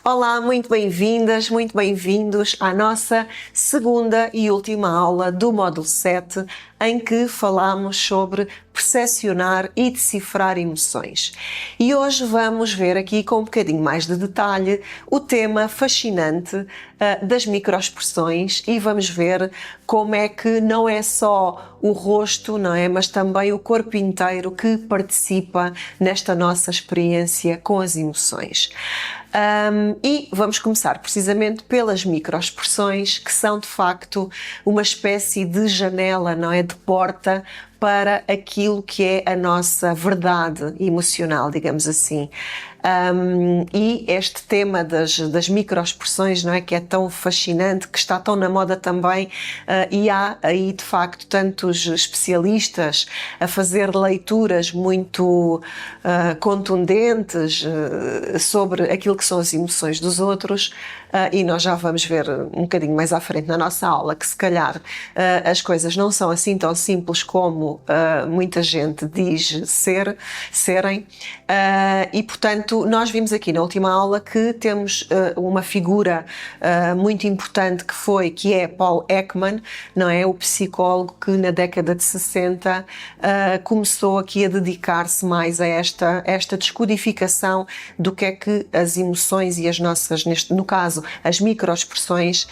Olá, muito bem-vindas, muito bem-vindos à nossa segunda e última aula do módulo 7, em que falamos sobre percepcionar e decifrar emoções. E hoje vamos ver aqui com um bocadinho mais de detalhe o tema fascinante das microexpressões e vamos ver como é que não é só o rosto, não é, mas também o corpo inteiro que participa nesta nossa experiência com as emoções. E vamos começar precisamente pelas microexpressões, que são de facto uma espécie de janela, não é, de porta para aquilo que é a nossa verdade emocional, digamos assim. E este tema das microexpressões, não é, que é tão fascinante, que está tão na moda também, e há aí de facto tantos especialistas a fazer leituras muito contundentes sobre aquilo que são as emoções dos outros, e nós já vamos ver um bocadinho mais à frente na nossa aula que se calhar as coisas não são assim tão simples como muita gente diz serem, e portanto nós vimos aqui na última aula que temos uma figura muito importante que é Paul Ekman, não é? O psicólogo que na década de 60 começou aqui a dedicar-se mais a esta descodificação do que é que as emoções e as nossas, no caso, as microexpressões,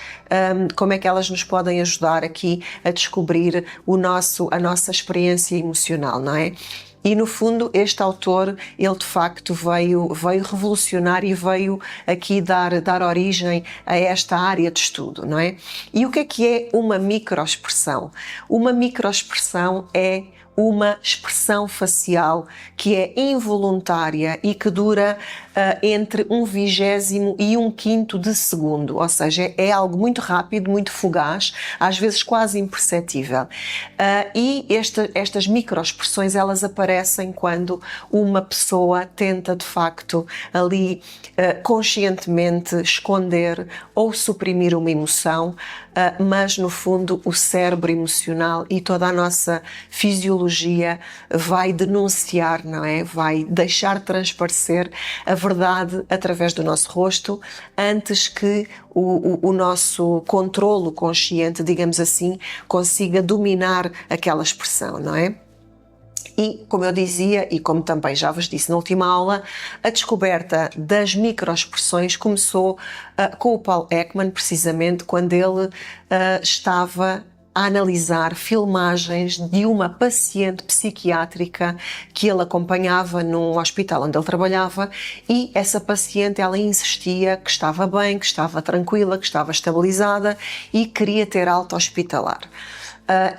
como é que elas nos podem ajudar aqui a descobrir a nossa experiência emocional, não é? E no fundo este autor, ele de facto veio revolucionar e veio aqui dar origem a esta área de estudo, não é? E o que é uma microexpressão? Uma microexpressão é uma expressão facial que é involuntária e que dura entre 1/20 e 1/5 de segundo, ou seja, é algo muito rápido, muito fugaz, às vezes quase imperceptível. E estas microexpressões, elas aparecem quando uma pessoa tenta de facto ali conscientemente esconder ou suprimir uma emoção, mas no fundo o cérebro emocional e toda a nossa fisiologia vai denunciar, não é? Vai deixar transparecer a verdade através do nosso rosto antes que o nosso controlo consciente, digamos assim, consiga dominar aquela expressão, não é? E, como eu dizia, e como também já vos disse na última aula, a descoberta das microexpressões começou com o Paul Ekman, precisamente quando ele estava a analisar filmagens de uma paciente psiquiátrica que ele acompanhava num hospital onde ele trabalhava, e essa paciente, ela insistia que estava bem, que estava tranquila, que estava estabilizada e queria ter alta hospitalar. A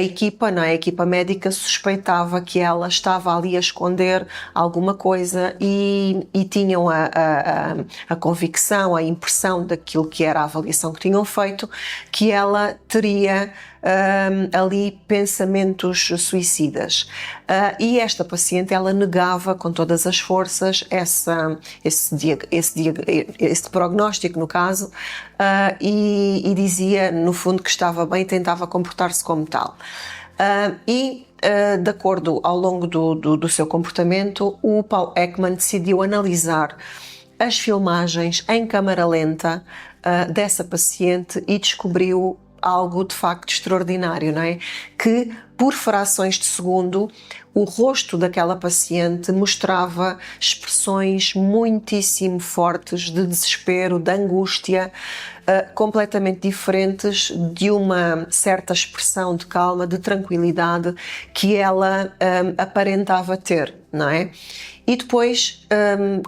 equipa médica suspeitava que ela estava ali a esconder alguma coisa e tinham a convicção, a impressão daquilo que era a avaliação que tinham feito, que ela teria ali pensamentos suicidas. E esta paciente, ela negava com todas as forças esse prognóstico, no caso, e dizia, no fundo, que estava bem e tentava comportar-se como tal. De acordo ao longo do seu comportamento, o Paul Ekman decidiu analisar as filmagens em câmara lenta dessa paciente e descobriu algo de facto extraordinário, não é? Que por frações de segundo o rosto daquela paciente mostrava expressões muitíssimo fortes de desespero, de angústia, completamente diferentes de uma certa expressão de calma, de tranquilidade que ela aparentava ter, não é? E depois,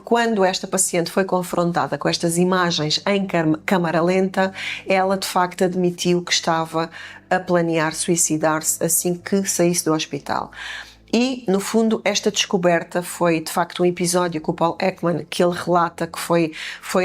quando esta paciente foi confrontada com estas imagens em câmara lenta, ela de facto admitiu que estava a planear suicidar-se assim que saísse do hospital. E, no fundo, esta descoberta foi, de facto, um episódio com o Paul Ekman que ele relata que foi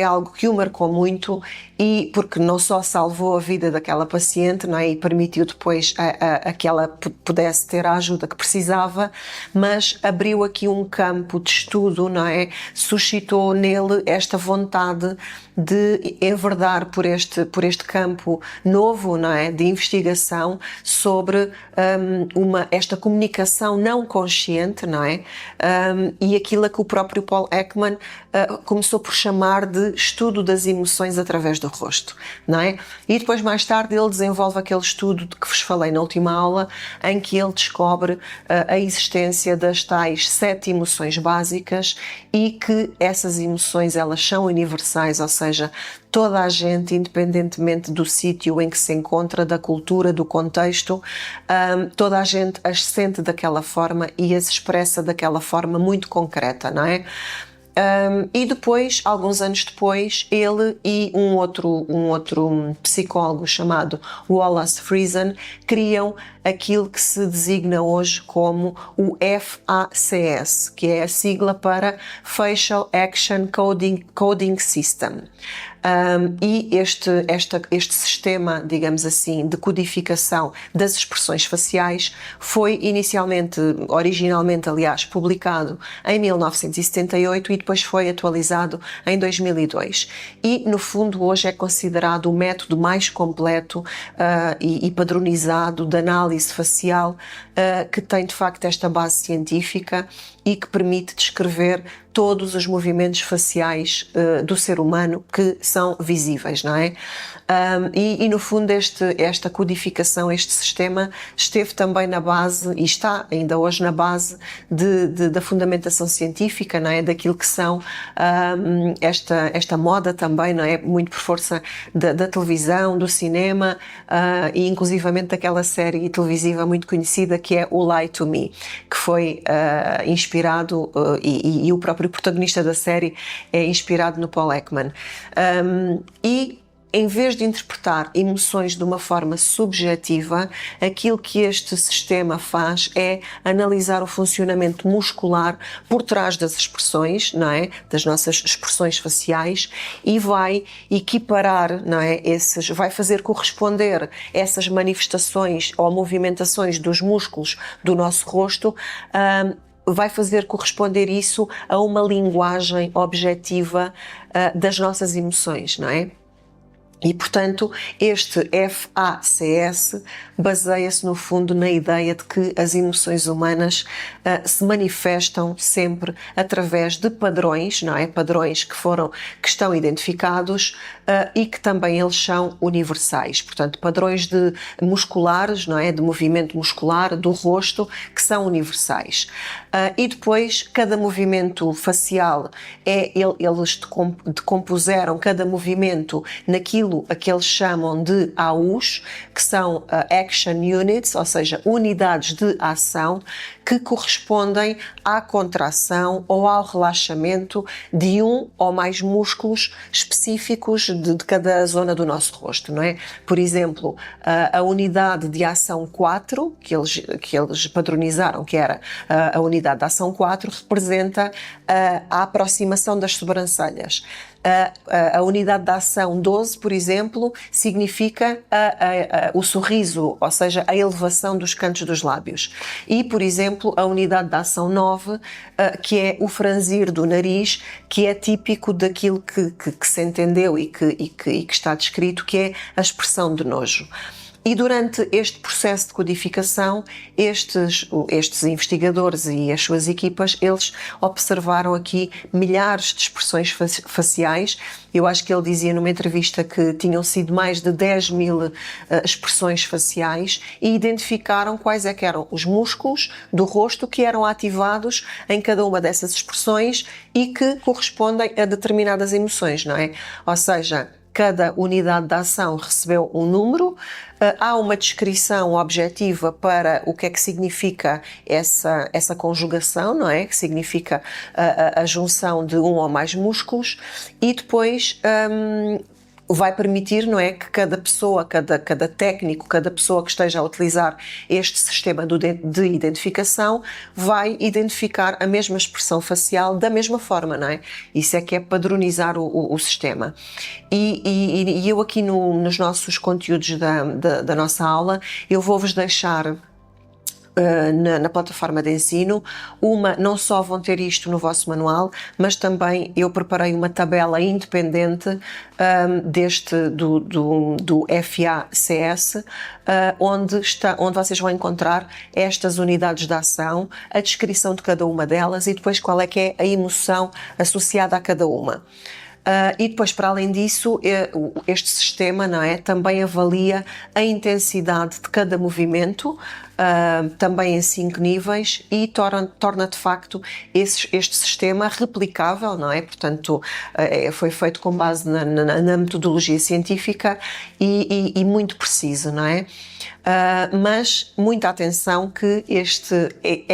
algo que o marcou muito, e porque não só salvou a vida daquela paciente, não é, e permitiu depois a que ela pudesse ter a ajuda que precisava, mas abriu aqui um campo de estudo, não é, suscitou nele esta vontade de enverdar por este campo novo, não é, de investigação sobre esta comunicação não não consciente, não é? E aquilo a que o próprio Paul Ekman começou por chamar de estudo das emoções através do rosto, não é? E depois, mais tarde, ele desenvolve aquele estudo de que vos falei na última aula, em que ele descobre a existência das tais 7 emoções básicas e que essas emoções, elas são universais, ou seja, toda a gente, independentemente do sítio em que se encontra, da cultura, do contexto, toda a gente as sente daquela forma e as expressa daquela forma muito concreta, não é? E depois, alguns anos depois, ele e um outro psicólogo chamado Wallace Friesen criam aquilo que se designa hoje como o FACS, que é a sigla para Facial Action Coding System. E este sistema, digamos assim, de codificação das expressões faciais foi originalmente, aliás, publicado em 1978 e depois foi atualizado em 2002. E, no fundo, hoje é considerado o método mais completo e padronizado de análise facial que tem, de facto, esta base científica e que permite descrever todos os movimentos faciais do ser humano que são visíveis, não é? E no fundo esta codificação, este sistema esteve também na base e está ainda hoje na base da fundamentação científica, não é? Daquilo que são esta moda também, não é? Muito por força da televisão, do cinema e inclusivamente daquela série televisiva muito conhecida que é o Lie to Me, que foi inspirado e o próprio protagonista da série é inspirado no Paul Ekman. E em vez de interpretar emoções de uma forma subjetiva, aquilo que este sistema faz é analisar o funcionamento muscular por trás das expressões, não é? Das nossas expressões faciais e vai equiparar, não é? Vai fazer corresponder essas manifestações ou movimentações dos músculos do nosso rosto, vai fazer corresponder isso a uma linguagem objetiva das nossas emoções, não é? E, portanto, este FACS baseia-se, no fundo, na ideia de que as emoções humanas se manifestam sempre através de padrões, não é? Padrões que estão identificados e que também eles são universais. Portanto, padrões musculares, não é? De movimento muscular, do rosto, que são universais. E depois, cada movimento facial, eles decompuseram cada movimento naquilo a que eles chamam de AUs, que são Action Units, ou seja, unidades de ação, que correspondem à contração ou ao relaxamento de um ou mais músculos específicos de cada zona do nosso rosto, não é? Por exemplo, a unidade de ação 4, que eles padronizaram, que era a unidade de ação 4, representa a aproximação das sobrancelhas. A unidade de ação 12, por exemplo, significa o sorriso, ou seja, a elevação dos cantos dos lábios. E, por exemplo, a unidade de ação 9, que é o franzir do nariz, que é típico daquilo que se entendeu e que está descrito, que é a expressão de nojo. E durante este processo de codificação, estes investigadores e as suas equipas, eles observaram aqui milhares de expressões faciais. Eu acho que ele dizia numa entrevista que tinham sido mais de 10.000 expressões faciais e identificaram quais é que eram os músculos do rosto que eram ativados em cada uma dessas expressões e que correspondem a determinadas emoções, não é? Ou seja, cada unidade de ação recebeu um número, há uma descrição objetiva para o que é que significa essa conjugação, não é? Que significa a junção de um ou mais músculos e depois vai permitir, não é, que cada pessoa, cada técnico, cada pessoa que esteja a utilizar este sistema de identificação vai identificar a mesma expressão facial da mesma forma, não é? Isso é que é padronizar o sistema. E eu aqui nos nossos conteúdos da nossa aula, eu vou-vos deixar na plataforma de ensino. Não só vão ter isto no vosso manual, mas também eu preparei uma tabela independente do FACS, onde vocês vão encontrar estas unidades de ação, a descrição de cada uma delas e depois qual é que é a emoção associada a cada uma. E depois, para além disso, este sistema, não é, também avalia a intensidade de cada movimento, também em 5 níveis, e torna de facto este sistema replicável, não é? Portanto, foi feito com base na metodologia científica e muito preciso, não é? Mas muita atenção que este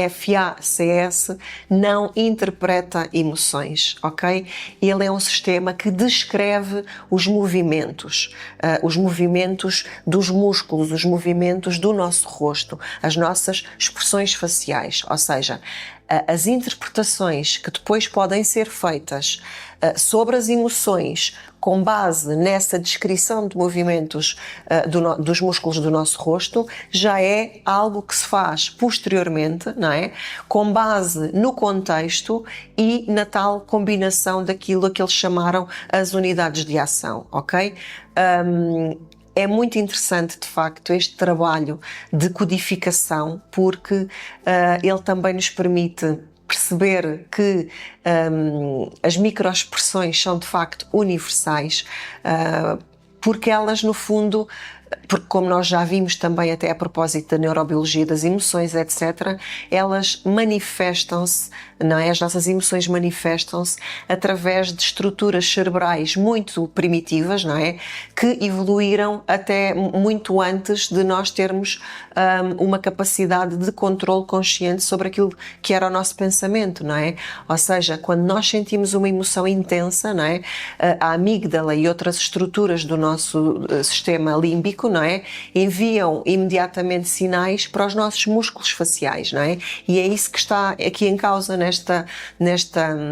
FACS não interpreta emoções, ok? Ele é um sistema que descreve os movimentos dos músculos, os movimentos do nosso rosto, as nossas expressões faciais, ou seja, as interpretações que depois podem ser feitas sobre as emoções com base nessa descrição de movimentos dos músculos do nosso rosto já é algo que se faz posteriormente, não é? Com base no contexto e na tal combinação daquilo que eles chamaram as unidades de ação, ok? É muito interessante, de facto, este trabalho de codificação, porque ele também nos permite perceber que as microexpressões são, de facto, universais, porque elas, no fundo, porque como nós já vimos também até a propósito da neurobiologia das emoções, etc., elas manifestam-se, não é? As nossas emoções manifestam-se através de estruturas cerebrais muito primitivas, não é? Que evoluíram até muito antes de nós termos uma capacidade de controle consciente sobre aquilo que era o nosso pensamento, não é? Ou seja, quando nós sentimos uma emoção intensa, não é? A amígdala e outras estruturas do nosso sistema límbico, não é? Enviam imediatamente sinais para os nossos músculos faciais, não é? E é isso que está aqui em causa nesta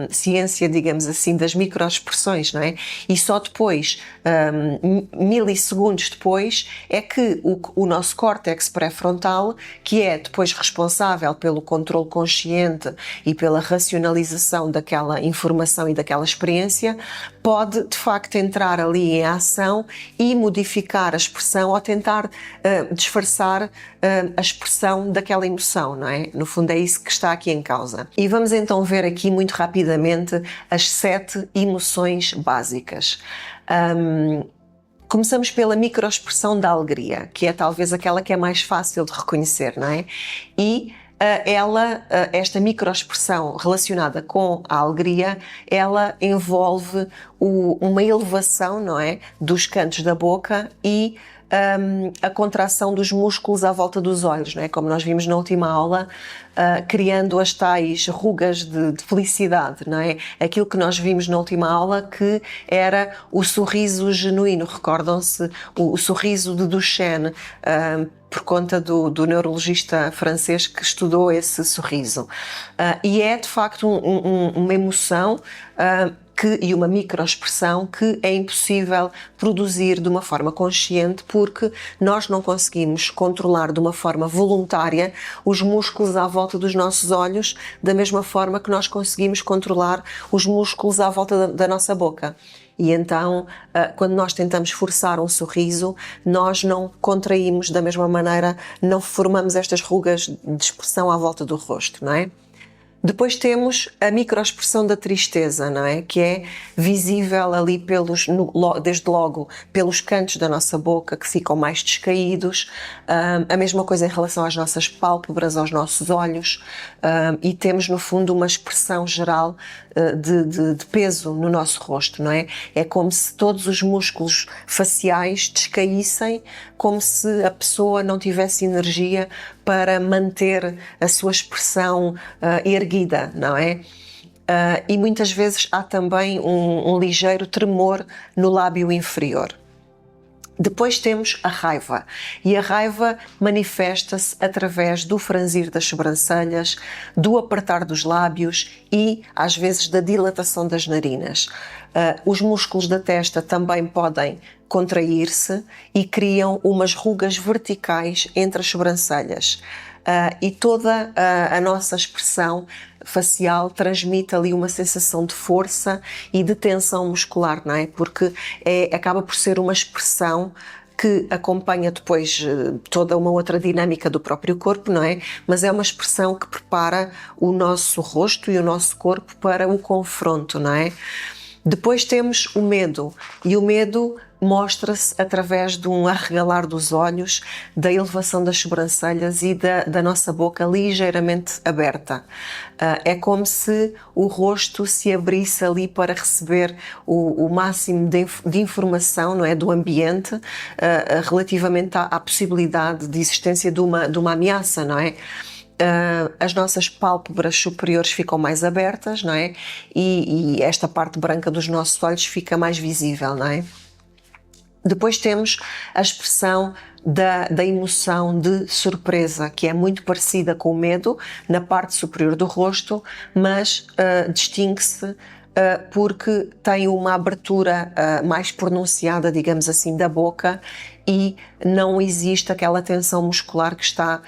ciência, digamos assim, das microexpressões, não é? E só depois, milissegundos depois, é que o nosso córtex pré-frontal, que é depois responsável pelo controle consciente e pela racionalização daquela informação e daquela experiência, pode de facto entrar ali em ação e modificar a expressão ou tentar disfarçar a expressão daquela emoção, não é? No fundo é isso que está aqui em causa. E vamos então ver aqui muito rapidamente as 7 emoções básicas. Começamos pela microexpressão da alegria, que é talvez aquela que é mais fácil de reconhecer, não é? E esta microexpressão relacionada com a alegria, ela envolve uma elevação, não é, dos cantos da boca e a contração dos músculos à volta dos olhos, não é? Como nós vimos na última aula, criando as tais rugas de felicidade, não é? Aquilo que nós vimos na última aula que era o sorriso genuíno, recordam-se? O sorriso de Duchenne, por conta do neurologista francês que estudou esse sorriso. E é, de facto, uma emoção e uma microexpressão que é impossível produzir de uma forma consciente porque nós não conseguimos controlar de uma forma voluntária os músculos à volta dos nossos olhos da mesma forma que nós conseguimos controlar os músculos à volta da nossa boca. E então, quando nós tentamos forçar um sorriso, nós não contraímos da mesma maneira, não formamos estas rugas de expressão à volta do rosto, não é? Depois temos a microexpressão da tristeza, não é? Que é visível ali desde logo pelos cantos da nossa boca que ficam mais descaídos, a mesma coisa em relação às nossas pálpebras, aos nossos olhos, e temos no fundo uma expressão geral de peso no nosso rosto, não é? É como se todos os músculos faciais descaíssem, como se a pessoa não tivesse energia para manter a sua expressão erguida, não é? E muitas vezes há também um ligeiro tremor no lábio inferior. Depois temos a raiva, e a raiva manifesta-se através do franzir das sobrancelhas, do apertar dos lábios e, às vezes, da dilatação das narinas. Os músculos da testa também podem contrair-se e criam umas rugas verticais entre as sobrancelhas. e toda a nossa expressão facial transmite ali uma sensação de força e de tensão muscular, não é? Porque acaba por ser uma expressão que acompanha depois toda uma outra dinâmica do próprio corpo, não é? Mas é uma expressão que prepara o nosso rosto e o nosso corpo para o confronto, não é? Depois temos o medo, e o medo mostra-se através de um arregalar dos olhos, da elevação das sobrancelhas e da nossa boca ligeiramente aberta. É como se o rosto se abrisse ali para receber o máximo de informação, não é, do ambiente, relativamente à possibilidade de existência de uma ameaça, não é? As nossas pálpebras superiores ficam mais abertas, não é? E esta parte branca dos nossos olhos fica mais visível, não é? Depois temos a expressão da emoção de surpresa, que é muito parecida com o medo na parte superior do rosto, mas distingue-se porque tem uma abertura mais pronunciada, digamos assim, da boca, e não existe aquela tensão muscular que está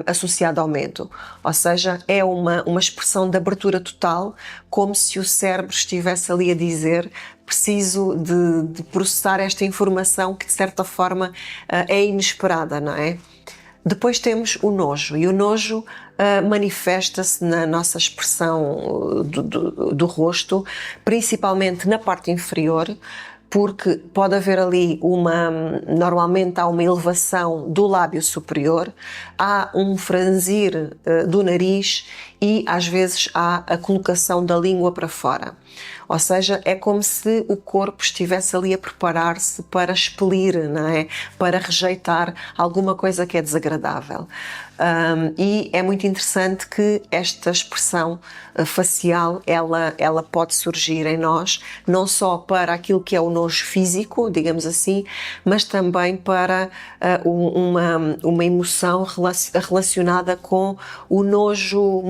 associada ao medo. Ou seja, é uma expressão de abertura total, como se o cérebro estivesse ali a dizer: preciso de processar esta informação que de certa forma é inesperada, não é? Depois temos o nojo, e o nojo manifesta-se na nossa expressão do rosto, principalmente na parte inferior, porque pode haver ali normalmente há uma elevação do lábio superior, há um franzir do nariz e às vezes há a colocação da língua para fora. Ou seja, é como se o corpo estivesse ali a preparar-se para expelir, não é? Para rejeitar alguma coisa que é desagradável. E é muito interessante que esta expressão facial, ela pode surgir em nós, não só para aquilo que é o nojo físico, digamos assim, mas também para uma emoção relacionada com o nojo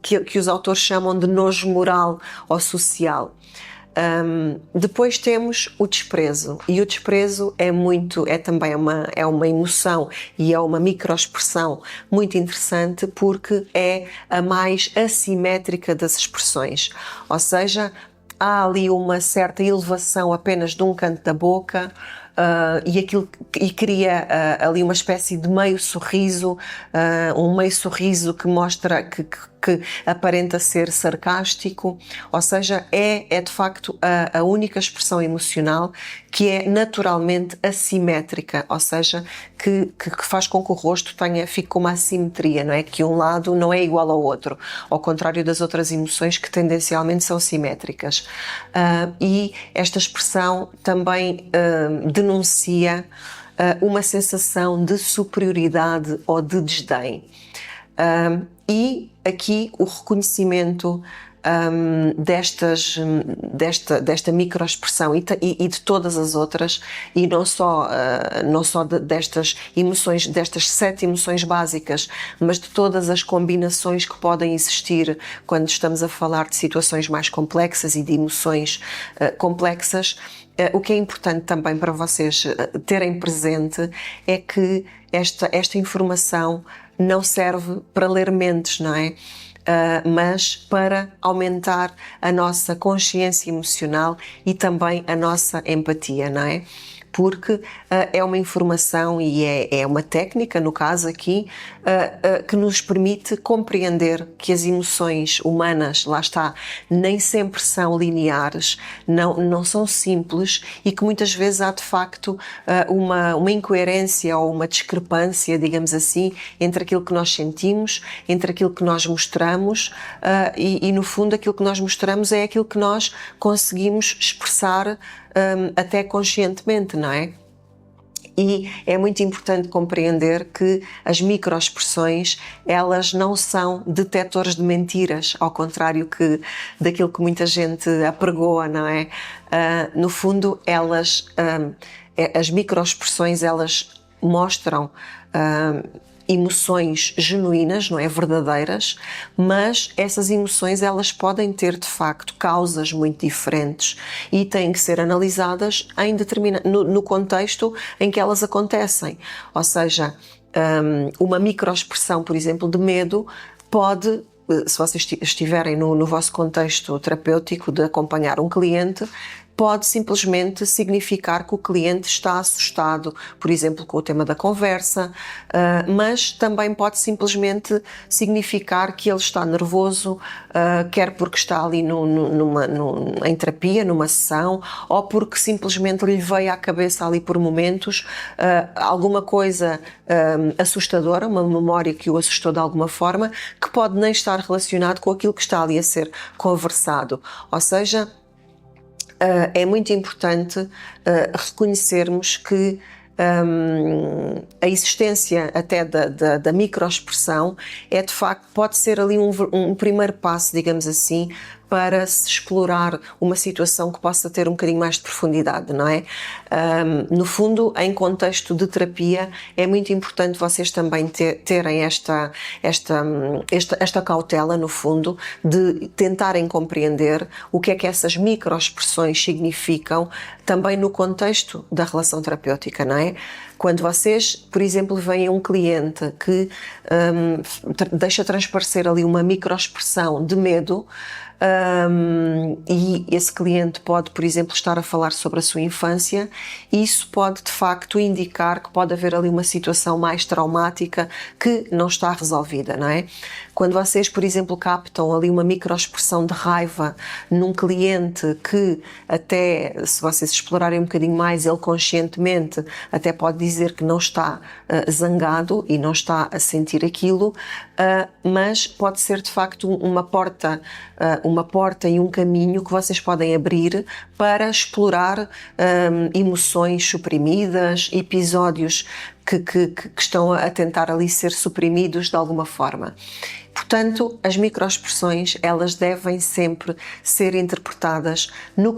que os autores chamam de nojo moral ou social. Depois temos o desprezo, e o desprezo é também uma emoção e é uma microexpressão muito interessante, porque é a mais assimétrica das expressões, ou seja, há ali uma certa elevação apenas de um canto da boca, e cria ali uma espécie de meio sorriso, um meio sorriso que mostra que aparenta ser sarcástico, ou seja, é de facto a única expressão emocional que é naturalmente assimétrica, ou seja, que faz com que o rosto fique com uma assimetria, não é? Que um lado não é igual ao outro, ao contrário das outras emoções que tendencialmente são simétricas. E esta expressão também denuncia uma sensação de superioridade ou de desdém. E aqui o reconhecimento desta microexpressão e de todas as outras, e não só destas emoções, destas 7 emoções básicas, mas de todas as combinações que podem existir quando estamos a falar de situações mais complexas e de emoções complexas. O que é importante também para vocês terem presente é que esta informação não serve para ler mentes, não é? Mas para aumentar a nossa consciência emocional e também a nossa empatia, não é? Porque é uma informação e é uma técnica, no caso aqui, que nos permite compreender que as emoções humanas, lá está, nem sempre são lineares, não são simples, e que muitas vezes há de facto uma incoerência ou uma discrepância, digamos assim, entre aquilo que nós sentimos, entre aquilo que nós mostramos, e no fundo aquilo que nós mostramos é aquilo que nós conseguimos expressar até conscientemente, não é? E é muito importante compreender que as microexpressões, elas não são detectores de mentiras, ao contrário daquilo que muita gente apregoa, não é? No fundo, as microexpressões, elas mostram emoções genuínas, não é, verdadeiras, mas essas emoções, elas podem ter de facto causas muito diferentes e têm que ser analisadas no contexto em que elas acontecem. Ou seja, uma microexpressão, por exemplo, de medo pode, se vocês estiverem no vosso contexto terapêutico de acompanhar um cliente, pode simplesmente significar que o cliente está assustado, por exemplo, com o tema da conversa, mas também pode simplesmente significar que ele está nervoso, quer porque está ali em terapia, numa sessão, ou porque simplesmente lhe veio à cabeça ali por momentos alguma coisa assustadora, uma memória que o assustou de alguma forma, que pode nem estar relacionado com aquilo que está ali a ser conversado. Ou seja, é muito importante reconhecermos que a existência até da microexpressão é de facto, pode ser ali um primeiro passo, digamos assim, para se explorar uma situação que possa ter um bocadinho mais de profundidade, não é? No fundo, em contexto de terapia, é muito importante vocês também terem esta cautela, no fundo, de tentarem compreender o que é que essas microexpressões significam também no contexto da relação terapêutica, não é? Quando vocês, por exemplo, veem um cliente que deixa transparecer ali uma microexpressão de medo, e esse cliente pode, por exemplo, estar a falar sobre a sua infância, e isso pode de facto indicar que pode haver ali uma situação mais traumática que não está resolvida, não é? Quando vocês, por exemplo, captam ali uma microexpressão de raiva num cliente que até, se vocês explorarem um bocadinho mais, ele conscientemente até pode dizer que não está zangado e não está a sentir aquilo, mas pode ser de facto uma porta e um caminho que vocês podem abrir para explorar emoções suprimidas, episódios que estão a tentar ali ser suprimidos de alguma forma. Portanto, as microexpressões, elas devem sempre ser interpretadas no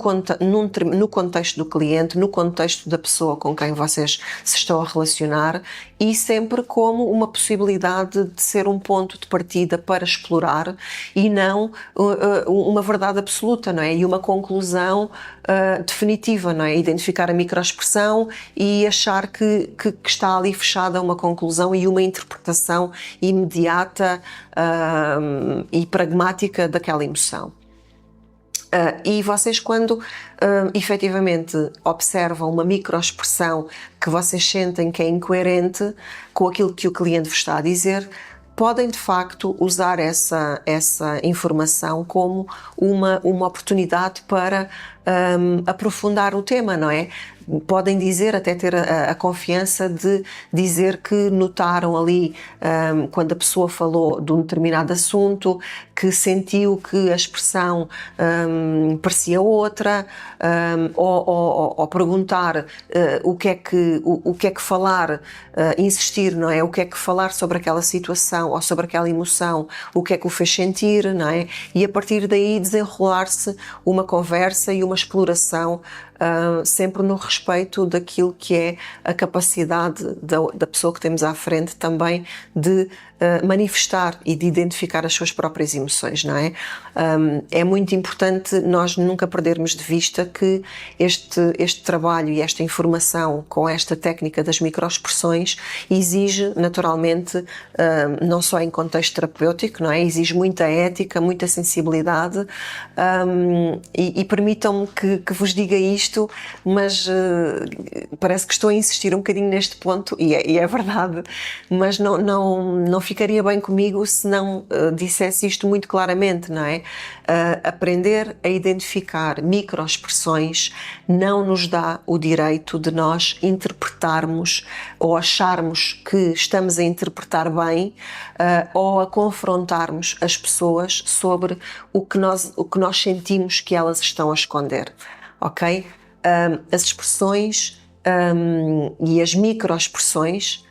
contexto do cliente, no contexto da pessoa com quem vocês se estão a relacionar, e sempre como uma possibilidade de ser um ponto de partida para explorar e não uma verdade absoluta, não é? E uma conclusão definitiva, não é? Identificar a microexpressão e achar que está ali fechada uma conclusão e uma interpretação imediata e pragmática daquela emoção. E vocês, quando efetivamente observam uma microexpressão que vocês sentem que é incoerente com aquilo que o cliente vos está a dizer, podem de facto usar essa informação como uma oportunidade para aprofundar o tema, não é? Podem dizer, até ter a confiança de dizer que notaram ali, quando a pessoa falou de um determinado assunto, que sentiu que a expressão parecia outra, ou perguntar o que é que falar, insistir, não é? O que é que falar sobre aquela situação ou sobre aquela emoção, o que é que o fez sentir, não é? E a partir daí desenrolar-se uma conversa e uma exploração, sempre no respeito daquilo que é a capacidade da pessoa que temos à frente também de manifestar e de identificar as suas próprias emoções, não é? É muito importante nós nunca perdermos de vista que este trabalho e esta informação com esta técnica das microexpressões exige naturalmente, não só em contexto terapêutico, não é? Exige muita ética, muita sensibilidade, e permitam-me que vos diga isto, mas parece que estou a insistir um bocadinho neste ponto, e é verdade, mas não ficaria bem comigo se não dissesse isto muito claramente, não é? Aprender a identificar microexpressões não nos dá o direito de nós interpretarmos ou acharmos que estamos a interpretar bem, ou a confrontarmos as pessoas sobre o que nós sentimos que elas estão a esconder, ok? As expressões e as microexpressões,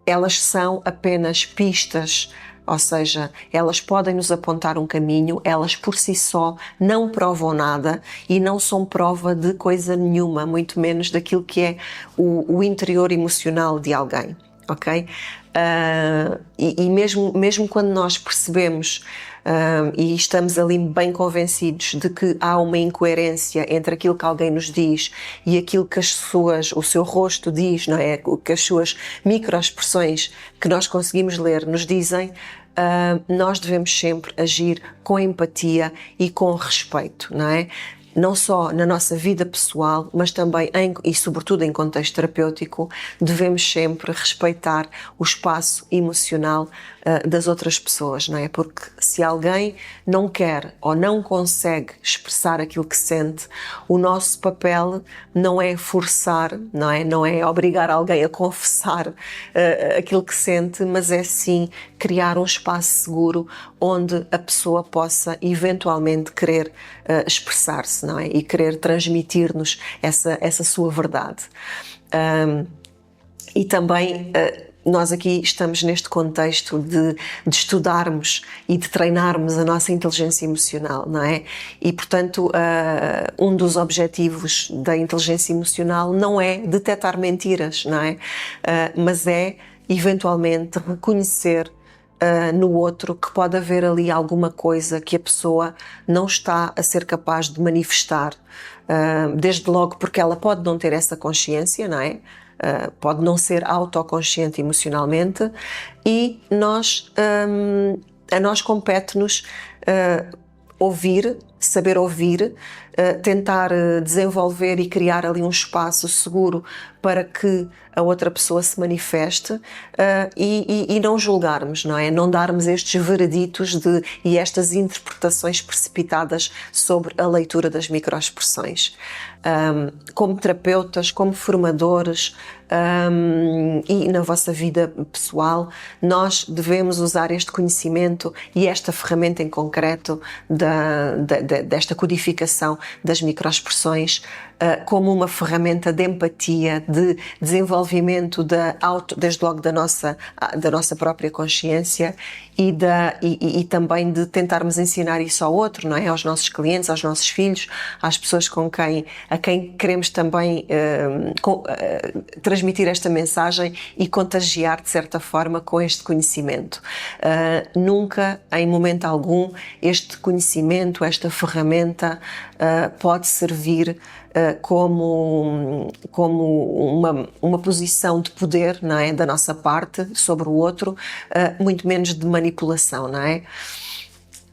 elas são apenas pistas, ou seja, elas podem nos apontar um caminho, elas por si só não provam nada e não são prova de coisa nenhuma, muito menos daquilo que é o interior emocional de alguém. ok? E mesmo quando nós percebemos e estamos ali bem convencidos de que há uma incoerência entre aquilo que alguém nos diz e aquilo que o seu rosto diz, não é? O que as suas microexpressões que nós conseguimos ler nos dizem, nós devemos sempre agir com empatia e com respeito, não é? Não só na nossa vida pessoal, mas também e sobretudo em contexto terapêutico, devemos sempre respeitar o espaço emocional das outras pessoas, não é? Porque se alguém não quer ou não consegue expressar aquilo que sente, o nosso papel não é forçar, não é? Não é obrigar alguém a confessar aquilo que sente, mas é sim criar um espaço seguro onde a pessoa possa eventualmente querer expressar-se, não é? E querer transmitir-nos essa sua verdade. E também nós aqui estamos neste contexto de estudarmos e de treinarmos a nossa inteligência emocional, não é? E, portanto, um dos objetivos da inteligência emocional não é detectar mentiras, não é? Mas é, eventualmente, reconhecer no outro que pode haver ali alguma coisa que a pessoa não está a ser capaz de manifestar, desde logo porque ela pode não ter essa consciência, não é? Pode não ser autoconsciente emocionalmente e a nós compete-nos ouvir, saber ouvir, tentar desenvolver e criar ali um espaço seguro para que a outra pessoa se manifeste e não julgarmos, não é? Não darmos estes vereditos e estas interpretações precipitadas sobre a leitura das microexpressões. Como terapeutas, como formadores e na vossa vida pessoal, nós devemos usar este conhecimento e esta ferramenta em concreto desta codificação das microexpressões como uma ferramenta de empatia, de desenvolvimento desde logo da nossa própria consciência e também de tentarmos ensinar isso ao outro, não é? Aos nossos clientes, aos nossos filhos, às pessoas a quem queremos também transmitir esta mensagem e contagiar de certa forma com este conhecimento. Nunca, em momento algum, este conhecimento, esta ferramenta pode servir como uma posição de poder, não é, da nossa parte sobre o outro, muito menos de manipulação, não é?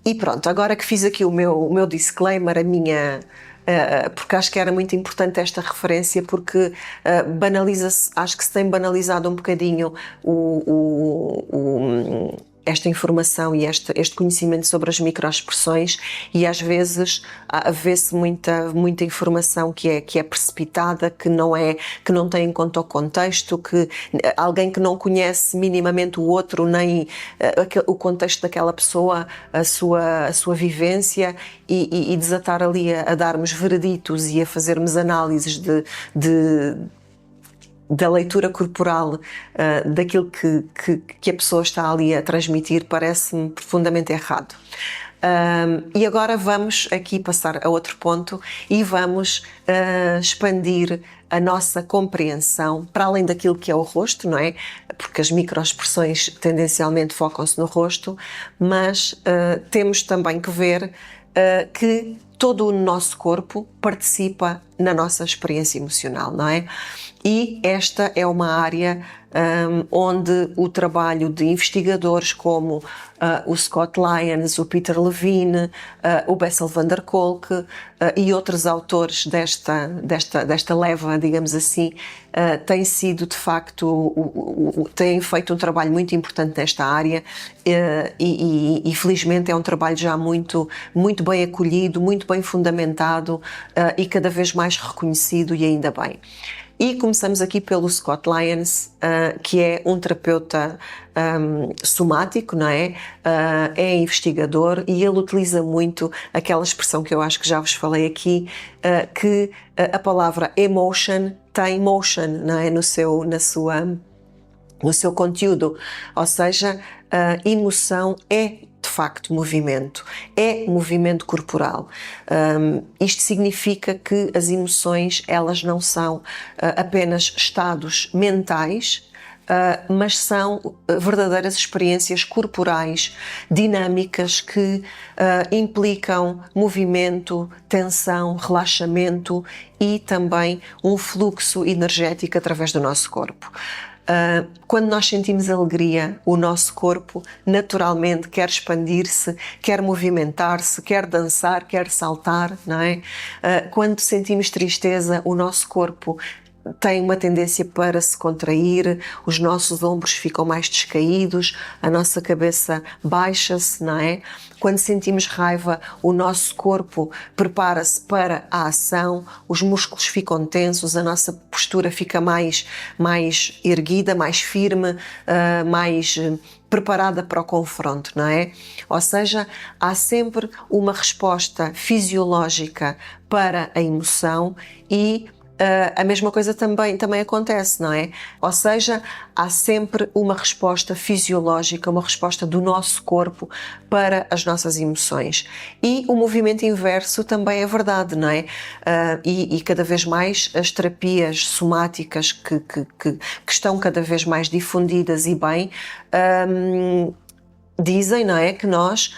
E pronto, agora que fiz aqui o meu disclaimer, porque acho que era muito importante esta referência, porque banaliza-se, acho que se tem banalizado um bocadinho esta informação e este conhecimento sobre as microexpressões e às vezes vê-se muita informação que é precipitada, que não tem em conta o contexto, que alguém que não conhece minimamente o outro, nem o contexto daquela pessoa, a sua vivência e desatar ali a darmos vereditos e a fazermos análises da leitura corporal daquilo que a pessoa está ali a transmitir, parece-me profundamente errado. E agora vamos aqui passar a outro ponto e vamos expandir a nossa compreensão para além daquilo que é o rosto, não é? Porque as microexpressões tendencialmente focam-se no rosto, mas temos também que ver que todo o nosso corpo participa na nossa experiência emocional, não é? E esta é uma área onde o trabalho de investigadores como o Scott Lyons, o Peter Levine, o Bessel van der Kolk e outros autores desta leva, digamos assim, têm sido de facto, têm feito um trabalho muito importante nesta área e felizmente é um trabalho já muito bem acolhido, muito bem fundamentado e cada vez mais reconhecido, e ainda bem. E começamos aqui pelo Scott Lyons, que é um terapeuta somático, não é? É investigador e ele utiliza muito aquela expressão que eu acho que já vos falei aqui, que a palavra emotion tem motion, não é? No seu conteúdo, ou seja, emoção é de facto movimento, é movimento corporal. Isto significa que as emoções, elas não são apenas estados mentais mas são verdadeiras experiências corporais, dinâmicas, que implicam movimento, tensão, relaxamento e também um fluxo energético através do nosso corpo. Quando nós sentimos alegria, o nosso corpo naturalmente quer expandir-se, quer movimentar-se, quer dançar, quer saltar, não é? Quando sentimos tristeza, o nosso corpo tem uma tendência para se contrair, os nossos ombros ficam mais descaídos, a nossa cabeça baixa-se, não é? Quando sentimos raiva, o nosso corpo prepara-se para a ação, os músculos ficam tensos, a nossa postura fica mais erguida, mais firme, mais preparada para o confronto, não é? Ou seja, há sempre uma resposta fisiológica para a emoção e a mesma coisa também acontece, não é? Ou seja, há sempre uma resposta fisiológica, uma resposta do nosso corpo para as nossas emoções. E o movimento inverso também é verdade, não é? E cada vez mais as terapias somáticas que estão cada vez mais difundidas e bem, dizem, não é, que nós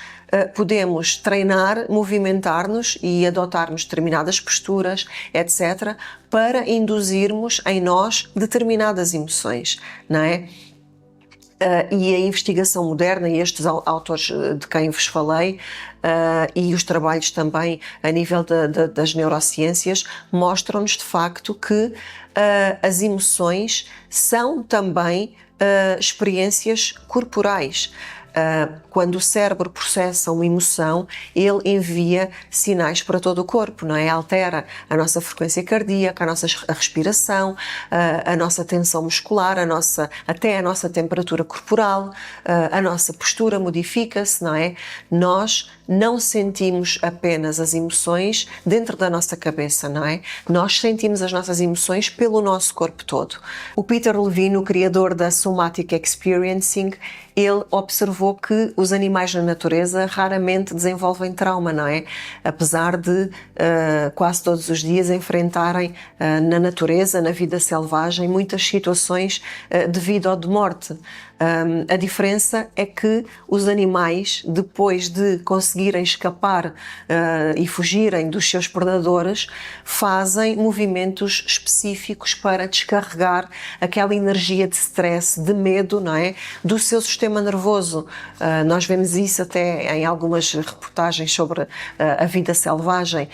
podemos treinar, movimentar-nos e adotarmos determinadas posturas, etc., para induzirmos em nós determinadas emoções, não é? E a investigação moderna e estes autores de quem vos falei e os trabalhos também a nível das neurociências mostram-nos de facto que as emoções são também experiências corporais. Quando o cérebro processa uma emoção, ele envia sinais para todo o corpo, não é? Altera a nossa frequência cardíaca, a nossa respiração, a nossa tensão muscular, até a nossa temperatura corporal, a nossa postura modifica-se, não é? Nós não sentimos apenas as emoções dentro da nossa cabeça, não é? Nós sentimos as nossas emoções pelo nosso corpo todo. O Peter Levine, o criador da Somatic Experiencing, ele observou que os animais na natureza raramente desenvolvem trauma, não é? Apesar de quase todos os dias enfrentarem na natureza, na vida selvagem, muitas situações de vida ou de morte. A diferença é que os animais, depois de conseguirem escapar e fugirem dos seus predadores, fazem movimentos específicos para descarregar aquela energia de stress, de medo, não é? Do seu sistema nervoso. Nós vemos isso até em algumas reportagens sobre a vida selvagem.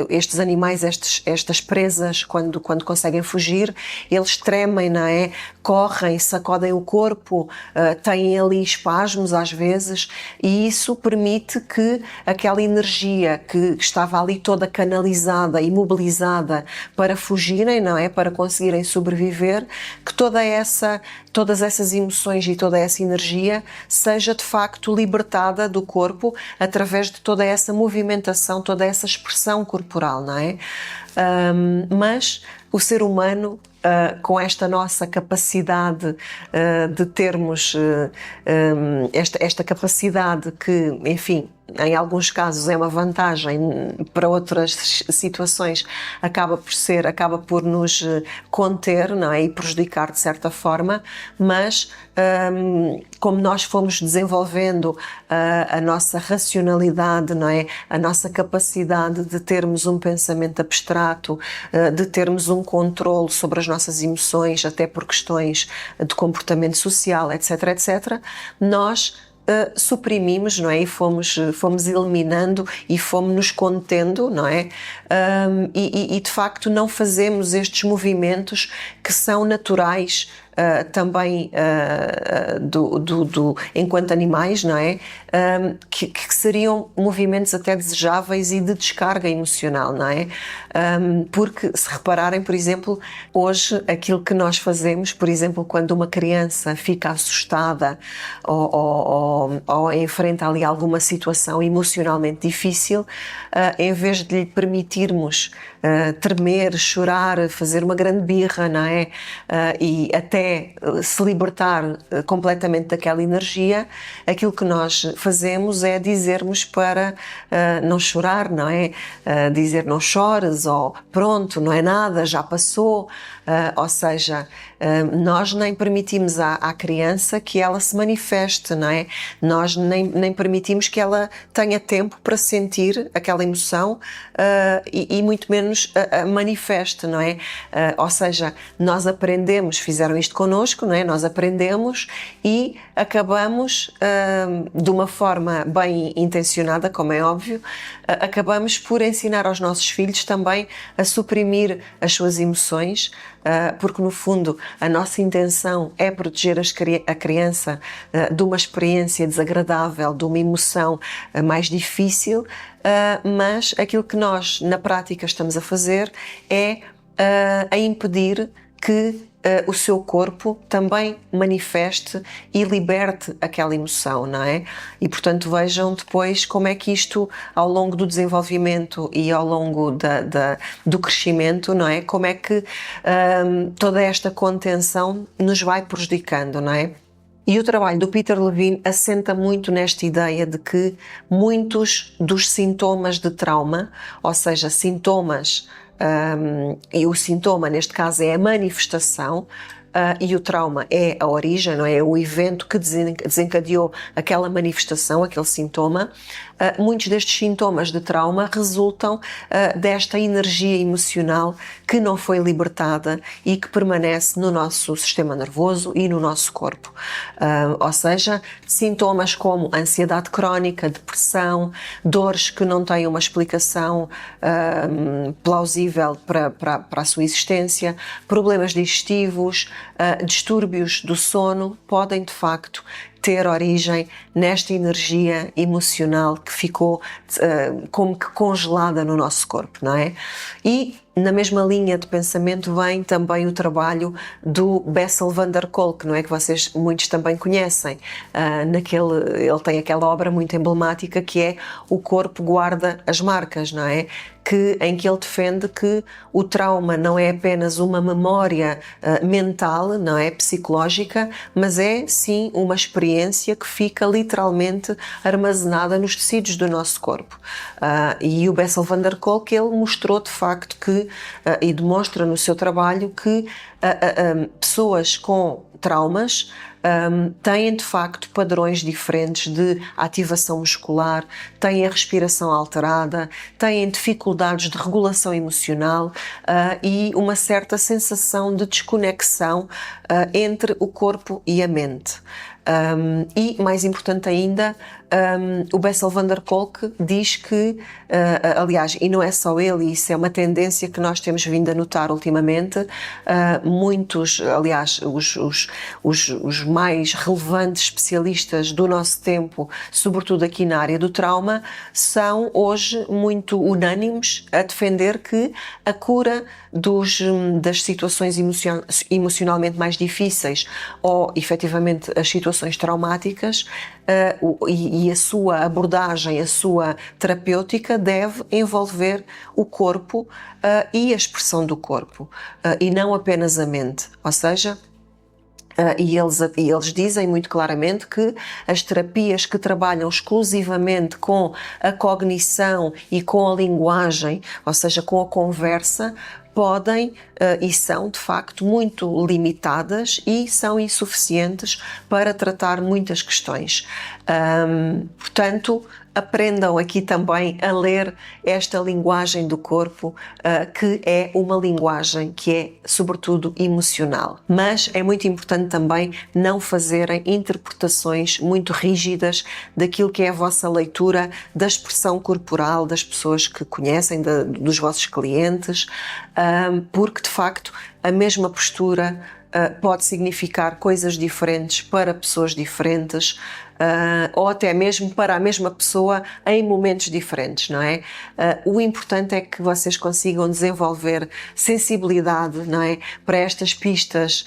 Estes animais, estas presas, quando conseguem fugir, eles tremem, não é? Correm, sacodem o corpo, têm ali espasmos às vezes, e isso permite que aquela energia que estava ali toda canalizada e mobilizada para fugirem, não é? Para conseguirem sobreviver, que todas essas emoções e toda essa energia seja de facto libertada do corpo através de toda essa movimentação, toda essa expressão corporal, não é? Mas o ser humano, com esta nossa capacidade de termos esta capacidade que, enfim, em alguns casos é uma vantagem, para outras situações acaba por nos conter, não é? E prejudicar de certa forma, mas como nós fomos desenvolvendo a nossa racionalidade, não é? A nossa capacidade de termos um pensamento abstrato, de termos um controle sobre as nossas emoções, até por questões de comportamento social, etc, etc, nós suprimimos, não é? E fomos eliminando e fomos-nos contendo, não é? E de facto não fazemos estes movimentos que são naturais também enquanto animais, não é? Que seriam movimentos até desejáveis e de descarga emocional, não é? Porque se repararem, por exemplo, hoje aquilo que nós fazemos, por exemplo, quando uma criança fica assustada ou enfrenta ali alguma situação emocionalmente difícil, em vez de lhe permitirmos tremer, chorar, fazer uma grande birra, não é? E até se libertar completamente daquela energia, aquilo que nós fazemos é dizermos para não chorar, não é? Dizer não chores, ou pronto, não é nada, já passou. Ou seja, nós nem permitimos à criança que ela se manifeste, não é? Nós nem permitimos que ela tenha tempo para sentir aquela emoção e muito menos a manifeste, não é? Ou seja, nós aprendemos, fizeram isto connosco, não é? Nós aprendemos e acabamos, de uma forma bem intencionada, como é óbvio, acabamos por ensinar aos nossos filhos também a suprimir as suas emoções, porque no fundo a nossa intenção é proteger a criança de uma experiência desagradável, de uma emoção mais difícil, mas aquilo que nós na prática estamos a fazer é a impedir que o seu corpo também manifeste e liberte aquela emoção, não é? E portanto vejam depois como é que isto ao longo do desenvolvimento e ao longo do crescimento, não é? Como é que toda esta contenção nos vai prejudicando, não é? E o trabalho do Peter Levine assenta muito nesta ideia de que muitos dos sintomas de trauma, ou seja, sintomas, e o sintoma neste caso é a manifestação, e o trauma é a origem, não é? É o evento que desencadeou aquela manifestação, aquele sintoma. Muitos destes sintomas de trauma resultam desta energia emocional que não foi libertada e que permanece no nosso sistema nervoso e no nosso corpo. Ou seja, sintomas como ansiedade crónica, depressão, dores que não têm uma explicação plausível para a sua existência, problemas digestivos, distúrbios do sono, podem de facto ter origem nesta energia emocional que ficou como que congelada no nosso corpo, não é? E na mesma linha de pensamento vem também o trabalho do Bessel van der Kolk, não é? Que vocês muitos também conhecem. Ele tem aquela obra muito emblemática que é O Corpo Guarda as Marcas, não é? Em que ele defende que o trauma não é apenas uma memória mental, não é? Psicológica, mas é sim uma experiência que fica literalmente armazenada nos tecidos do nosso corpo. E o Bessel van der Kolk, ele mostrou de facto que, e demonstra no seu trabalho que pessoas com traumas têm de facto padrões diferentes de ativação muscular, têm a respiração alterada, têm dificuldades de regulação emocional e uma certa sensação de desconexão entre o corpo e a mente. E, mais importante ainda, o Bessel van der Kolk diz que, aliás, e não é só ele, isso é uma tendência que nós temos vindo a notar ultimamente, muitos, aliás, os mais relevantes especialistas do nosso tempo, sobretudo aqui na área do trauma, são hoje muito unânimes a defender que a cura das situações emocionalmente mais difíceis ou, efetivamente, as situações traumáticas e a sua abordagem, a sua terapêutica deve envolver o corpo e a expressão do corpo e não apenas a mente, ou seja, e eles dizem muito claramente que as terapias que trabalham exclusivamente com a cognição e com a linguagem, ou seja, com a conversa, podem e são de facto muito limitadas e são insuficientes para tratar muitas questões. Portanto, aprendam aqui também a ler esta linguagem do corpo, que é uma linguagem que é sobretudo emocional. Mas é muito importante também não fazerem interpretações muito rígidas daquilo que é a vossa leitura da expressão corporal das pessoas que conhecem, dos vossos clientes, porque de facto a mesma postura pode significar coisas diferentes para pessoas diferentes ou até mesmo para a mesma pessoa em momentos diferentes, não é? O importante é que vocês consigam desenvolver sensibilidade, não é? Para estas pistas,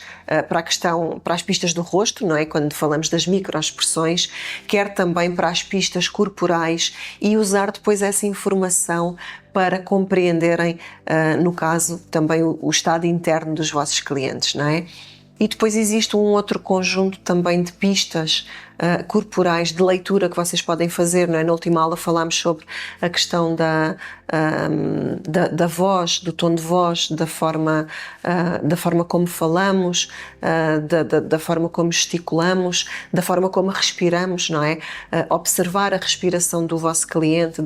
para as pistas do rosto, não é? Quando falamos das microexpressões, quer também para as pistas corporais, e usar depois essa informação para compreenderem, no caso, também o estado interno dos vossos clientes, não é? E depois existe um outro conjunto também de pistas corporais de leitura que vocês podem fazer, não é? Na última aula falámos sobre a questão da voz, do tom de voz, da forma como falamos, da forma como gesticulamos, da forma como respiramos, não é? Observar a respiração do vosso cliente,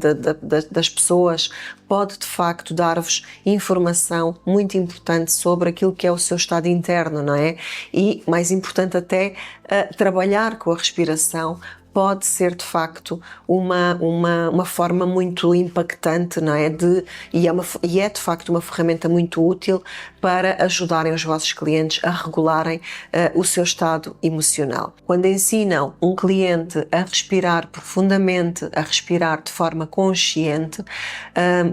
das pessoas, pode de facto dar-vos informação muito importante sobre aquilo que é o seu estado interno, não é? E, mais importante até, trabalhar com a respiração pode ser de facto uma forma muito impactante, não é? E é de facto uma ferramenta muito útil para ajudarem os vossos clientes a regularem o seu estado emocional. Quando ensinam um cliente a respirar profundamente, a respirar de forma consciente,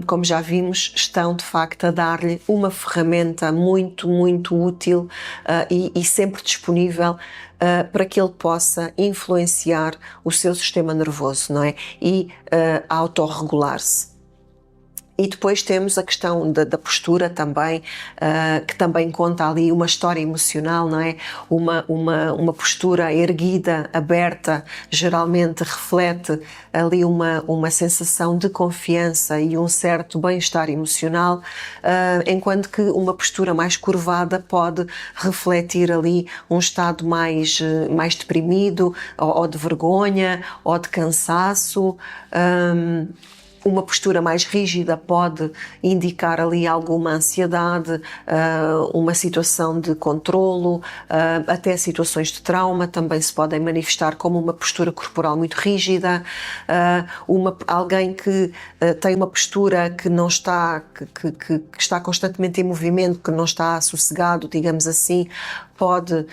como já vimos, estão de facto a dar-lhe uma ferramenta muito, muito útil e sempre disponível para que ele possa influenciar o seu sistema nervoso, não é? E autorregular-se. E depois temos a questão da postura também, que também conta ali uma história emocional, não é? Uma postura erguida, aberta, geralmente reflete ali uma sensação de confiança e um certo bem-estar emocional, enquanto que uma postura mais curvada pode refletir ali um estado mais deprimido, ou de vergonha, ou de cansaço. Uma postura mais rígida pode indicar ali alguma ansiedade, uma situação de controlo, até situações de trauma também se podem manifestar como uma postura corporal muito rígida. Alguém que tem uma postura que não está, que está constantemente em movimento, que não está sossegado, digamos assim, pode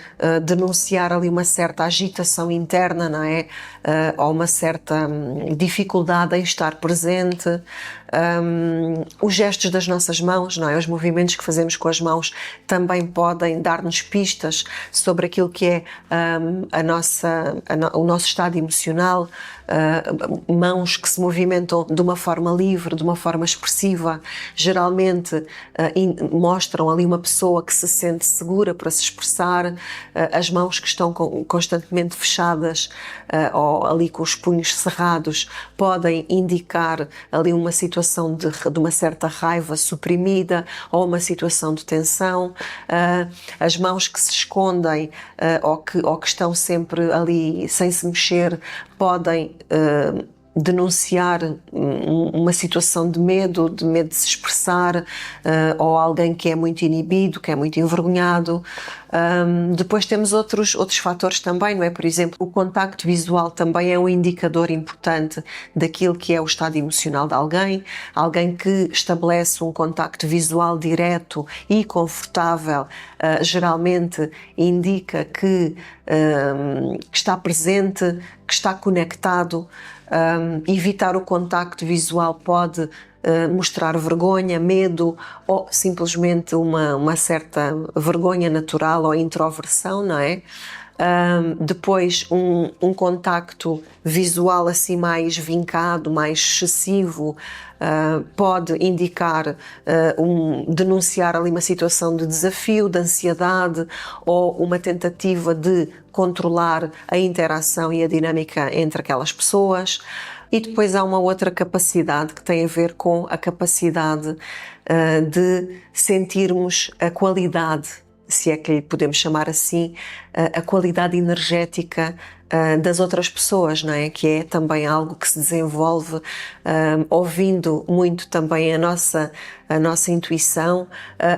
denunciar ali uma certa agitação interna, não é? Ou uma certa dificuldade em estar presente. Os gestos das nossas mãos, não é? Os movimentos que fazemos com as mãos também podem dar-nos pistas sobre aquilo que é o nosso estado emocional. Mãos que se movimentam de uma forma livre, de uma forma expressiva, geralmente mostram ali uma pessoa que se sente segura para se expressar. As mãos que estão constantemente fechadas ou ali com os punhos cerrados podem indicar ali uma situação de uma certa raiva suprimida ou uma situação de tensão. As mãos que se escondem ou que estão sempre ali sem se mexer podem denunciar uma situação de medo de se expressar, ou alguém que é muito inibido, que é muito envergonhado. Depois temos outros fatores também, não é? Por exemplo, o contacto visual também é um indicador importante daquilo que é o estado emocional de alguém. Alguém que estabelece um contacto visual direto e confortável, geralmente indica que está presente, que está conectado. Evitar o contacto visual pode mostrar vergonha, medo ou simplesmente uma certa vergonha natural ou introversão, não é? Depois um contacto visual assim mais vincado, mais excessivo, pode indicar, denunciar ali uma situação de desafio, de ansiedade ou uma tentativa de controlar a interação e a dinâmica entre aquelas pessoas. E depois há uma outra capacidade que tem a ver com a capacidade de sentirmos a qualidade, se é que lhe podemos chamar assim, a qualidade energética das outras pessoas, não é? Que é também algo que se desenvolve ouvindo muito também a nossa intuição,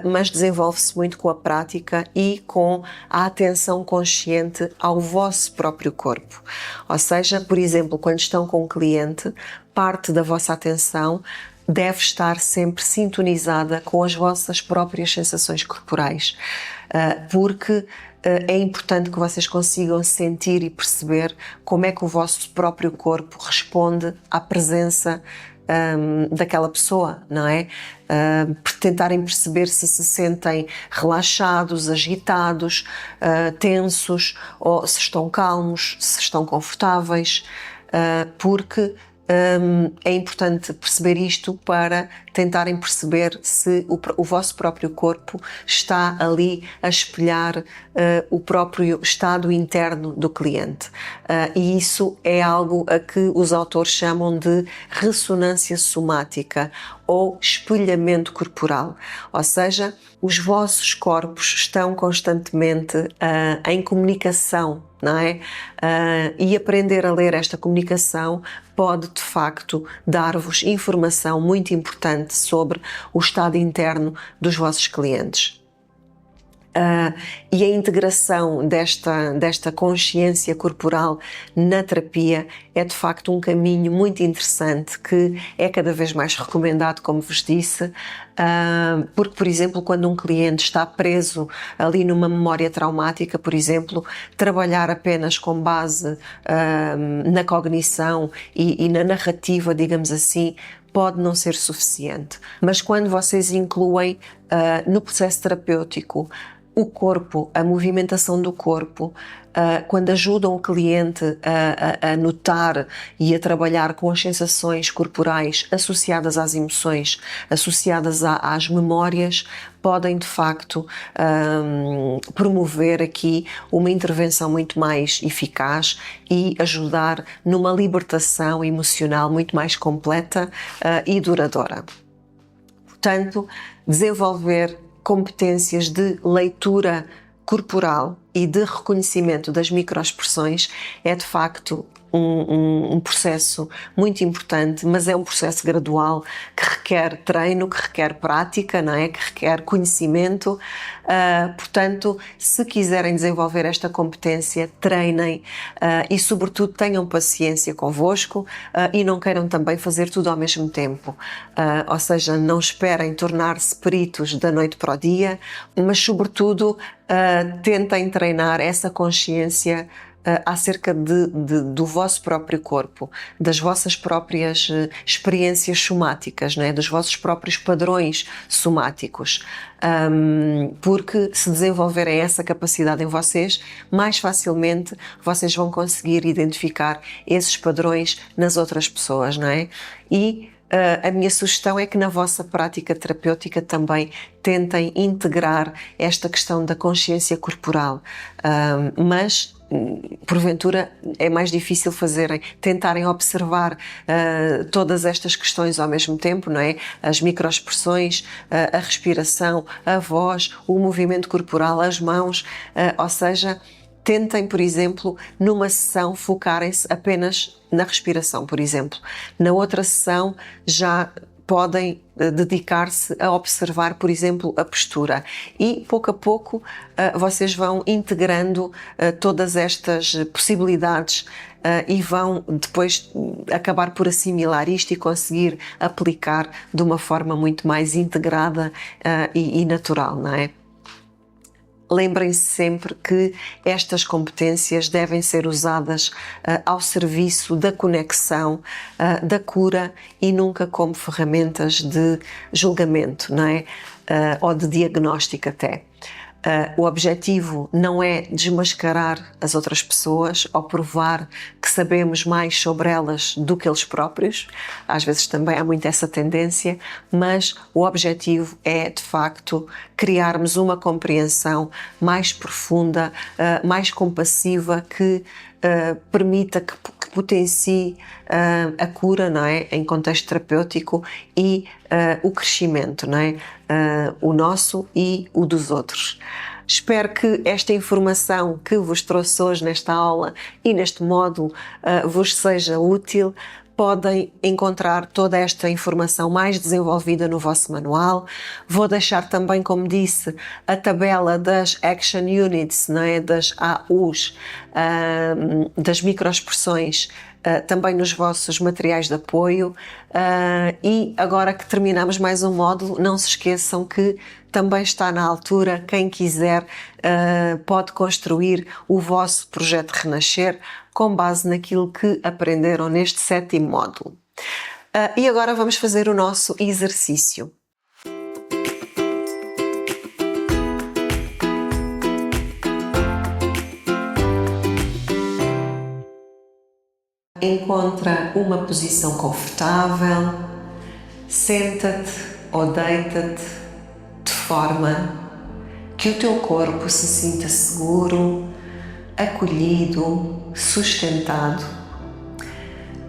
mas desenvolve-se muito com a prática e com a atenção consciente ao vosso próprio corpo. Ou seja, por exemplo, quando estão com um cliente, parte da vossa atenção deve estar sempre sintonizada com as vossas próprias sensações corporais, porque é importante que vocês consigam sentir e perceber como é que o vosso próprio corpo responde à presença daquela pessoa, não é? Tentarem perceber se se sentem relaxados, agitados, tensos, ou se estão calmos, se estão confortáveis, porque é importante perceber isto para tentarem perceber se o vosso próprio corpo está ali a espelhar o próprio estado interno do cliente. E isso é algo a que os autores chamam de ressonância somática ou espelhamento corporal. Ou seja, os vossos corpos estão constantemente em comunicação, não é? E aprender a ler esta comunicação pode, de facto, dar-vos informação muito importante sobre o estado interno dos vossos clientes. E a integração desta consciência corporal na terapia é de facto um caminho muito interessante que é cada vez mais recomendado, como vos disse, porque, por exemplo, quando um cliente está preso ali numa memória traumática, por exemplo, trabalhar apenas com base na cognição e na narrativa, digamos assim, pode não ser suficiente. Mas quando vocês incluem no processo terapêutico o corpo, a movimentação do corpo, quando ajudam o cliente a notar e a trabalhar com as sensações corporais associadas às emoções, associadas às memórias, podem de facto promover aqui uma intervenção muito mais eficaz e ajudar numa libertação emocional muito mais completa e duradoura. Portanto, desenvolver competências de leitura corporal e de reconhecimento das microexpressões é de facto um processo muito importante, mas é um processo gradual que requer treino, que requer prática, não é? Que requer conhecimento. Portanto, se quiserem desenvolver esta competência, treinem e, sobretudo, tenham paciência convosco e não queiram também fazer tudo ao mesmo tempo. Ou seja, não esperem tornar-se peritos da noite para o dia, mas, sobretudo, tentem treinar essa consciência acerca do vosso próprio corpo, das vossas próprias experiências somáticas, não é? Dos vossos próprios padrões somáticos, porque se desenvolverem essa capacidade em vocês, mais facilmente vocês vão conseguir identificar esses padrões nas outras pessoas, não é? E a minha sugestão é que na vossa prática terapêutica também tentem integrar esta questão da consciência corporal, mas porventura é mais difícil tentarem observar todas estas questões ao mesmo tempo, não é? As microexpressões, a respiração, a voz, o movimento corporal, as mãos, ou seja, tentem, por exemplo, numa sessão focarem-se apenas na respiração, por exemplo. Na outra sessão já podem dedicar-se a observar, por exemplo, a postura e pouco a pouco vocês vão integrando todas estas possibilidades e vão depois acabar por assimilar isto e conseguir aplicar de uma forma muito mais integrada e natural, não é? Lembrem-se sempre que estas competências devem ser usadas ao serviço da conexão, da cura e nunca como ferramentas de julgamento, não é? Ou de diagnóstico até. O objetivo não é desmascarar as outras pessoas ou provar que sabemos mais sobre elas do que eles próprios. Às vezes também há muito essa tendência, mas o objetivo é, de facto, criarmos uma compreensão mais profunda, mais compassiva, que permita que potencie a cura, não é? Em contexto terapêutico e o crescimento, não é? O nosso e o dos outros. Espero que esta informação que vos trouxe hoje nesta aula e neste módulo vos seja útil. Podem encontrar toda esta informação mais desenvolvida no vosso manual. Vou deixar também, como disse, a tabela das Action Units, não é? Das AUs, das microexpressões também nos vossos materiais de apoio. E agora que terminamos mais um módulo, não se esqueçam que também está na altura, quem quiser pode construir o vosso projeto Renascer com base naquilo que aprenderam neste 7º módulo. E agora vamos fazer o nosso exercício. Encontra uma posição confortável, senta-te ou deita-te de forma que o teu corpo se sinta seguro, acolhido, sustentado.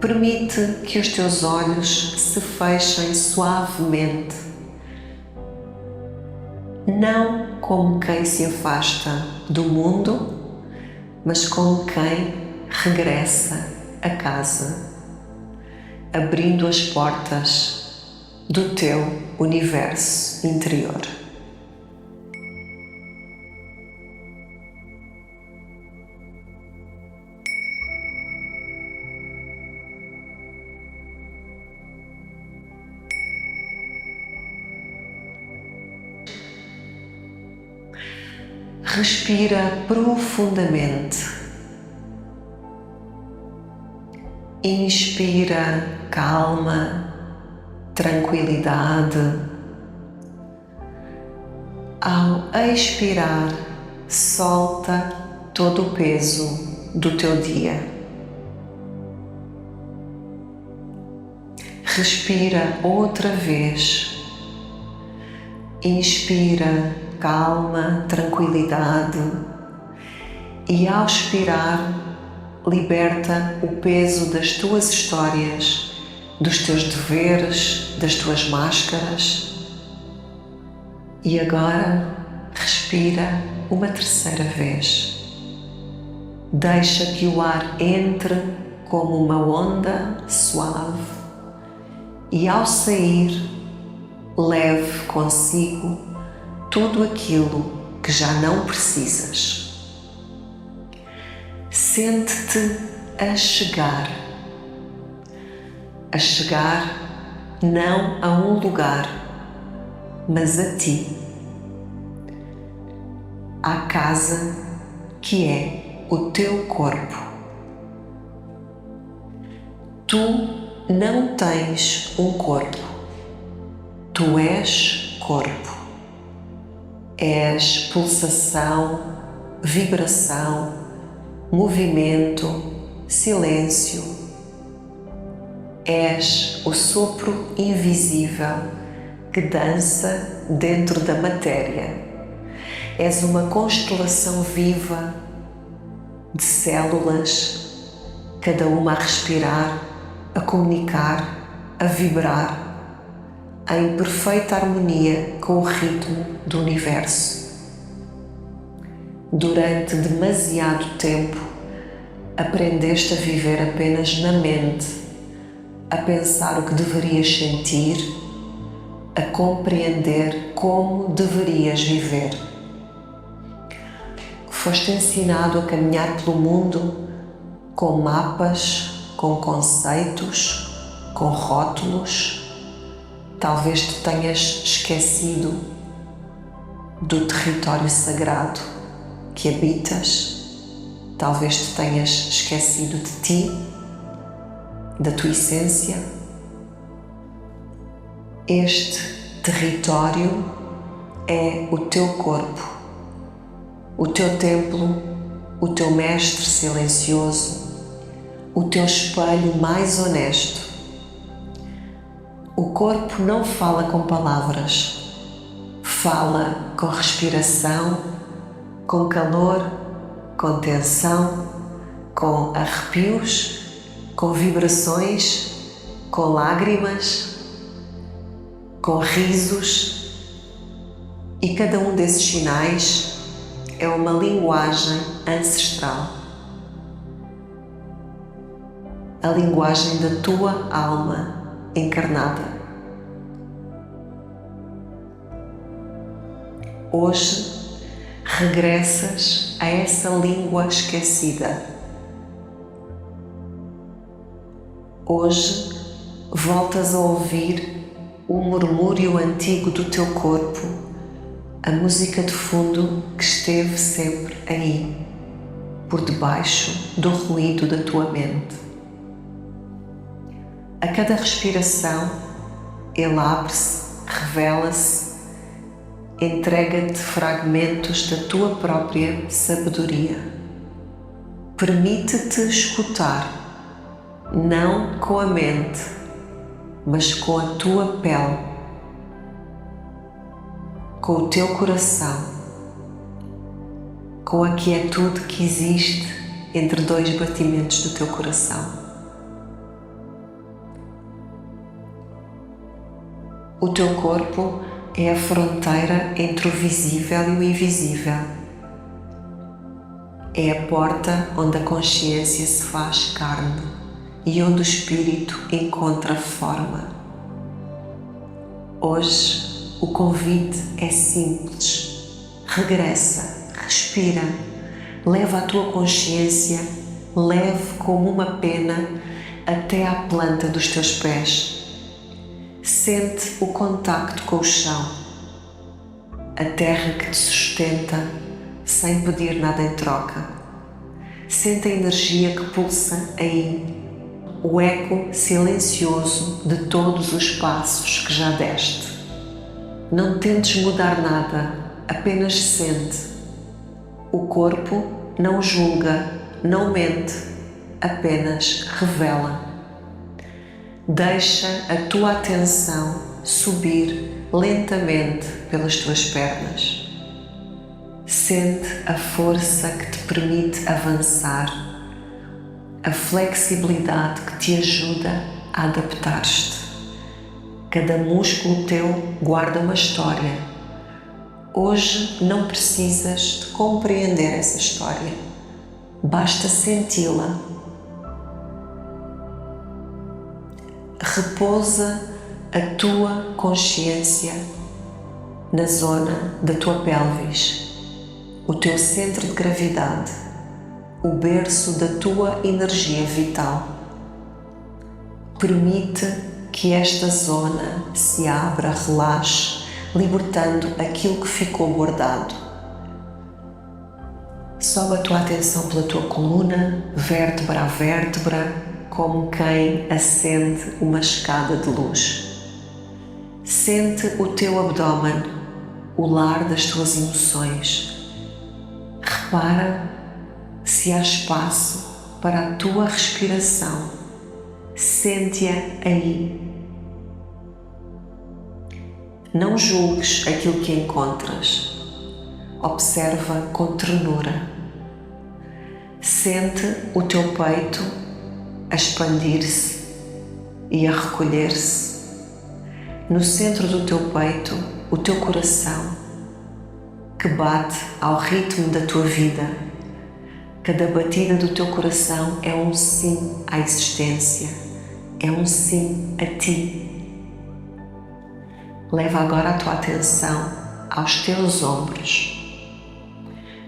Permite que os teus olhos se fechem suavemente, não como quem se afasta do mundo, mas como quem regressa a casa, abrindo as portas do teu universo interior. Respira profundamente. Inspira calma, tranquilidade. Ao expirar, solta todo o peso do teu dia. Respira outra vez. Inspira calma, tranquilidade. E ao expirar, liberta o peso das tuas histórias, dos teus deveres, das tuas máscaras. E agora, respira uma terceira vez. Deixa que o ar entre como uma onda suave e, ao sair, leve consigo tudo aquilo que já não precisas. Sente-te a chegar não a um lugar, mas a ti, à casa que é o teu corpo. Tu não tens um corpo, tu és corpo, és pulsação, vibração, movimento, silêncio. És o sopro invisível que dança dentro da matéria. És uma constelação viva de células, cada uma a respirar, a comunicar, a vibrar, em perfeita harmonia com o ritmo do universo. Durante demasiado tempo, aprendeste a viver apenas na mente, a pensar o que deverias sentir, a compreender como deverias viver. Foste ensinado a caminhar pelo mundo com mapas, com conceitos, com rótulos. Talvez te tenhas esquecido do território sagrado que habitas, talvez te tenhas esquecido de ti, da tua essência. Este território é o teu corpo, o teu templo, o teu mestre silencioso, o teu espelho mais honesto. O corpo não fala com palavras, fala com respiração, com calor, com tensão, com arrepios, com vibrações, com lágrimas, com risos, e cada um desses sinais é uma linguagem ancestral, a linguagem da tua alma encarnada. Hoje regressas a essa língua esquecida. Hoje voltas a ouvir o murmúrio antigo do teu corpo, a música de fundo que esteve sempre aí, por debaixo do ruído da tua mente. A cada respiração, ele abre-se, revela-se, entrega-te fragmentos da tua própria sabedoria. Permite-te escutar, não com a mente, mas com a tua pele, com o teu coração, com a quietude que existe entre dois batimentos do teu coração. O teu corpo é a fronteira entre o visível e o invisível. É a porta onde a consciência se faz carne e onde o espírito encontra forma. Hoje, o convite é simples. Regressa, respira, leva a tua consciência leve como uma pena até à planta dos teus pés. Sente o contacto com o chão, a terra que te sustenta sem pedir nada em troca. Sente a energia que pulsa aí, o eco silencioso de todos os passos que já deste. Não tentes mudar nada, apenas sente. O corpo não julga, não mente, apenas revela. Deixa a tua atenção subir lentamente pelas tuas pernas. Sente a força que te permite avançar, a flexibilidade que te ajuda a adaptar-te. Cada músculo teu guarda uma história. Hoje não precisas de compreender essa história, basta senti-la. Repousa a tua consciência na zona da tua pelvis, o teu centro de gravidade, o berço da tua energia vital. Permite que esta zona se abra, relaxe, libertando aquilo que ficou guardado. Sobe a tua atenção pela tua coluna, vértebra a vértebra, como quem acende uma escada de luz. Sente o teu abdômen, o lar das tuas emoções. Repara se há espaço para a tua respiração. Sente-a aí. Não julgues aquilo que encontras. Observa com ternura. Sente o teu peito a expandir-se e a recolher-se. No centro do teu peito, o teu coração, que bate ao ritmo da tua vida. Cada batida do teu coração é um sim à existência, é um sim a ti. Leva agora a tua atenção aos teus ombros.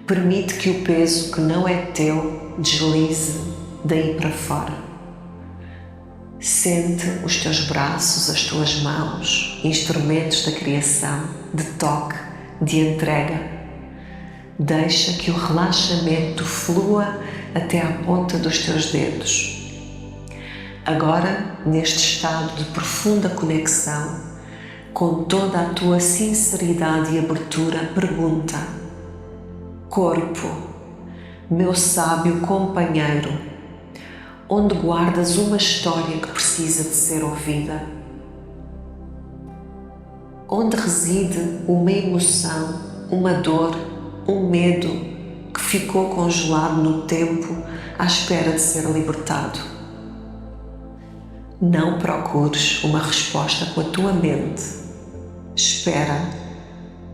Permite que o peso que não é teu deslize daí para fora. Sente os teus braços, as tuas mãos, instrumentos da criação, de toque, de entrega. Deixa que o relaxamento flua até à ponta dos teus dedos. Agora, neste estado de profunda conexão, com toda a tua sinceridade e abertura, pergunta: corpo, meu sábio companheiro, onde guardas uma história que precisa de ser ouvida? Onde reside uma emoção, uma dor, um medo que ficou congelado no tempo à espera de ser libertado? Não procures uma resposta com a tua mente. Espera,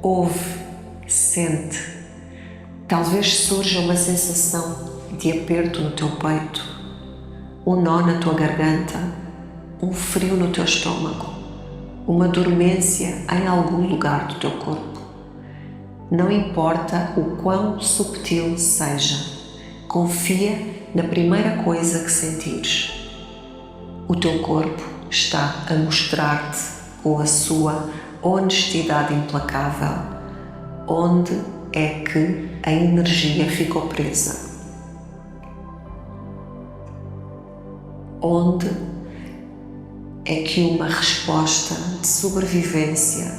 ouve, sente. Talvez surja uma sensação de aperto no teu peito, um nó na tua garganta, um frio no teu estômago, uma dormência em algum lugar do teu corpo. Não importa o quão subtil seja, confia na primeira coisa que sentires. O teu corpo está a mostrar-te com a sua honestidade implacável onde é que a energia ficou presa. Onde é que uma resposta de sobrevivência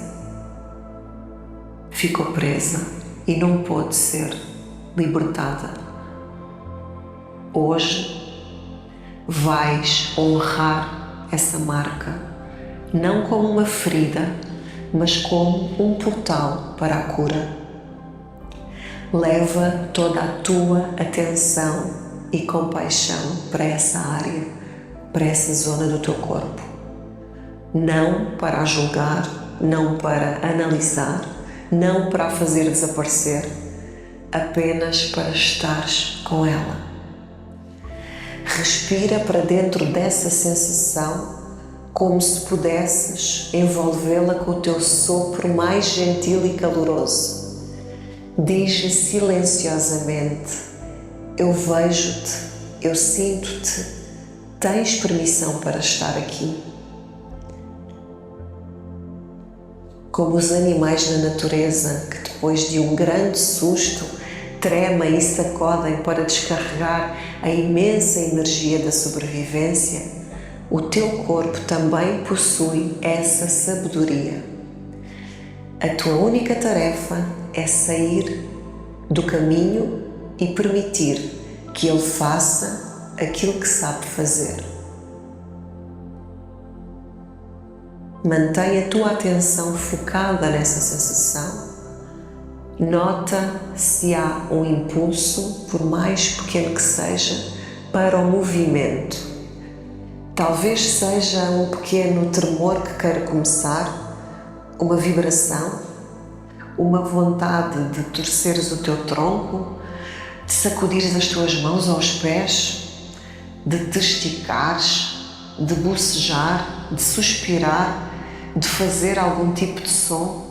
ficou presa e não pôde ser libertada. Hoje vais honrar essa marca, não como uma ferida, mas como um portal para a cura. Leva toda a tua atenção e compaixão para essa área, para essa zona do teu corpo. Não para a julgar, não para analisar, não para a fazer desaparecer, apenas para estares com ela. Respira para dentro dessa sensação como se pudesses envolvê-la com o teu sopro mais gentil e caloroso. Diz-lhe silenciosamente: eu vejo-te, eu sinto-te, tens permissão para estar aqui. Como os animais na natureza que depois de um grande susto tremem e sacodem para descarregar a imensa energia da sobrevivência, o teu corpo também possui essa sabedoria. A tua única tarefa é sair do caminho e permitir que ele faça aquilo que sabe fazer. Mantém a tua atenção focada nessa sensação. Nota se há um impulso, por mais pequeno que seja, para o movimento. Talvez seja um pequeno tremor que queira começar, uma vibração, uma vontade de torceres o teu tronco, de sacudires as tuas mãos aos pés, de te esticares, de bocejar, de suspirar, de fazer algum tipo de som.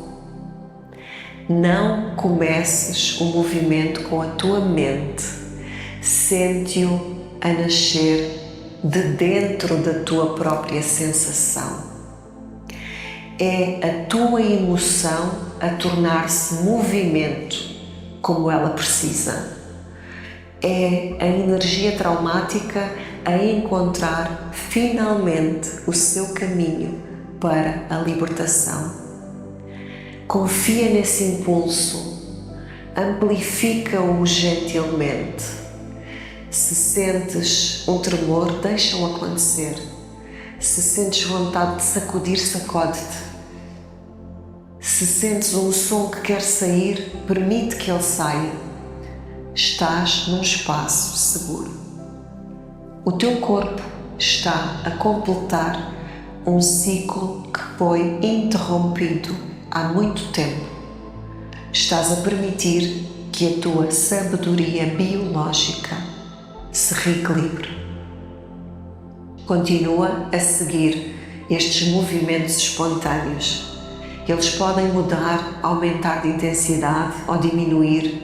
Não comeces o movimento com a tua mente, sente-o a nascer de dentro da tua própria sensação. É a tua emoção a tornar-se movimento como ela precisa. É a energia traumática a encontrar finalmente o seu caminho para a libertação. Confia nesse impulso, amplifica-o gentilmente. Se sentes um tremor, deixa-o acontecer. Se sentes vontade de sacudir, sacode-te. Se sentes um som que quer sair, permite que ele saia. Estás num espaço seguro. O teu corpo está a completar um ciclo que foi interrompido há muito tempo. Estás a permitir que a tua sabedoria biológica se reequilibre. Continua a seguir estes movimentos espontâneos. Eles podem mudar, aumentar de intensidade ou diminuir.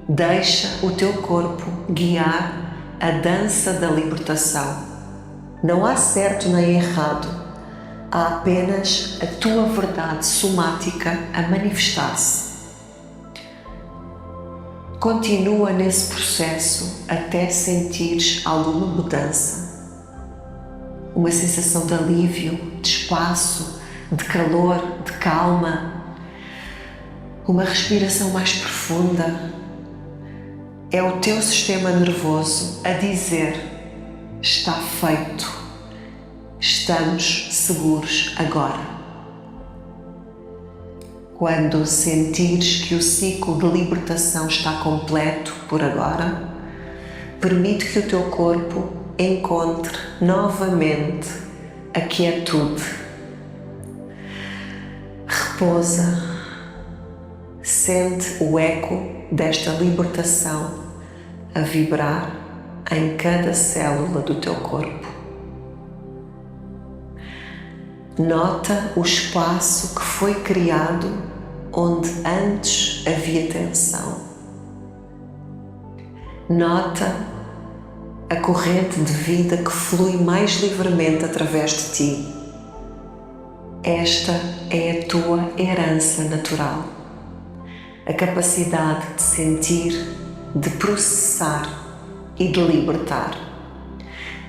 Deixa o teu corpo guiar a dança da libertação. Não há certo nem errado. Há apenas a tua verdade somática a manifestar-se. Continua nesse processo até sentires alguma mudança. Uma sensação de alívio, de espaço, de calor, de calma. Uma respiração mais profunda. É o teu sistema nervoso a dizer: está feito. Estamos seguros agora. Quando sentires que o ciclo de libertação está completo por agora, permite que o teu corpo encontre novamente a quietude. Repousa, sente o eco desta libertação a vibrar em cada célula do teu corpo. Nota o espaço que foi criado onde antes havia tensão. Nota a corrente de vida que flui mais livremente através de ti. Esta é a tua herança natural. A capacidade de sentir, de processar e de libertar.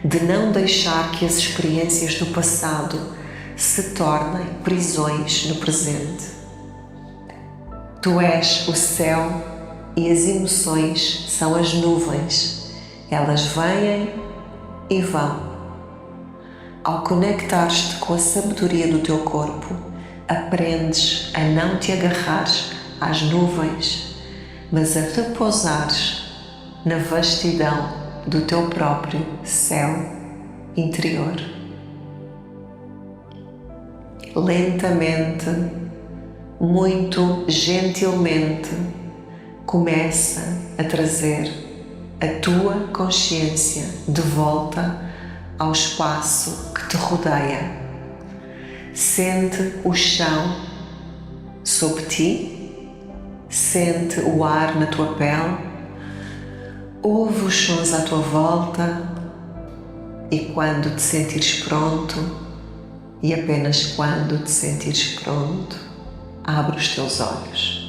De não deixar que as experiências do passado se tornem prisões no presente. Tu és o céu e as emoções são as nuvens. Elas vêm e vão. Ao conectar-te com a sabedoria do teu corpo, aprendes a não te agarrares às nuvens, mas a repousares na vastidão do teu próprio céu interior. Lentamente, muito gentilmente, começa a trazer a tua consciência de volta ao espaço que te rodeia. Sente o chão sob ti, sente o ar na tua pele, ouve os sons à tua volta e quando te sentires pronto, e apenas quando te sentires pronto, abre os teus olhos.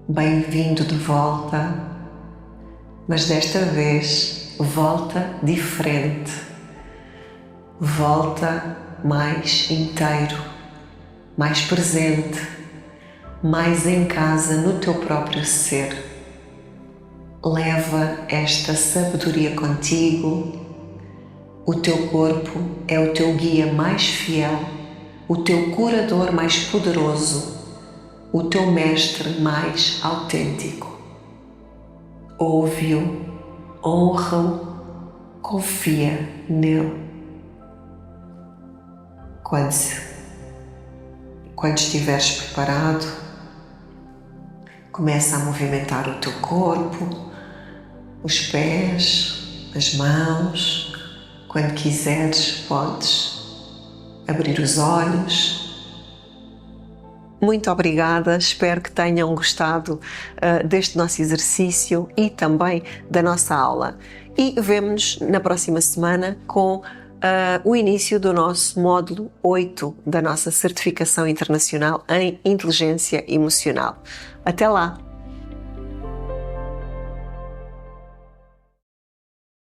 Bem-vindo de volta, mas desta vez volta diferente. Volta mais inteiro, mais presente, mais em casa no teu próprio ser. Leva esta sabedoria contigo. O teu corpo é o teu guia mais fiel, o teu curador mais poderoso, o teu mestre mais autêntico. Ouve-o, honra-o, confia nele. Quando estiveres preparado, começa a movimentar o teu corpo, os pés, as mãos. Quando quiseres, podes abrir os olhos. Muito obrigada, espero que tenham gostado deste nosso exercício e também da nossa aula. E vemo-nos na próxima semana com o início do nosso módulo 8 da nossa certificação internacional em inteligência emocional. Até lá!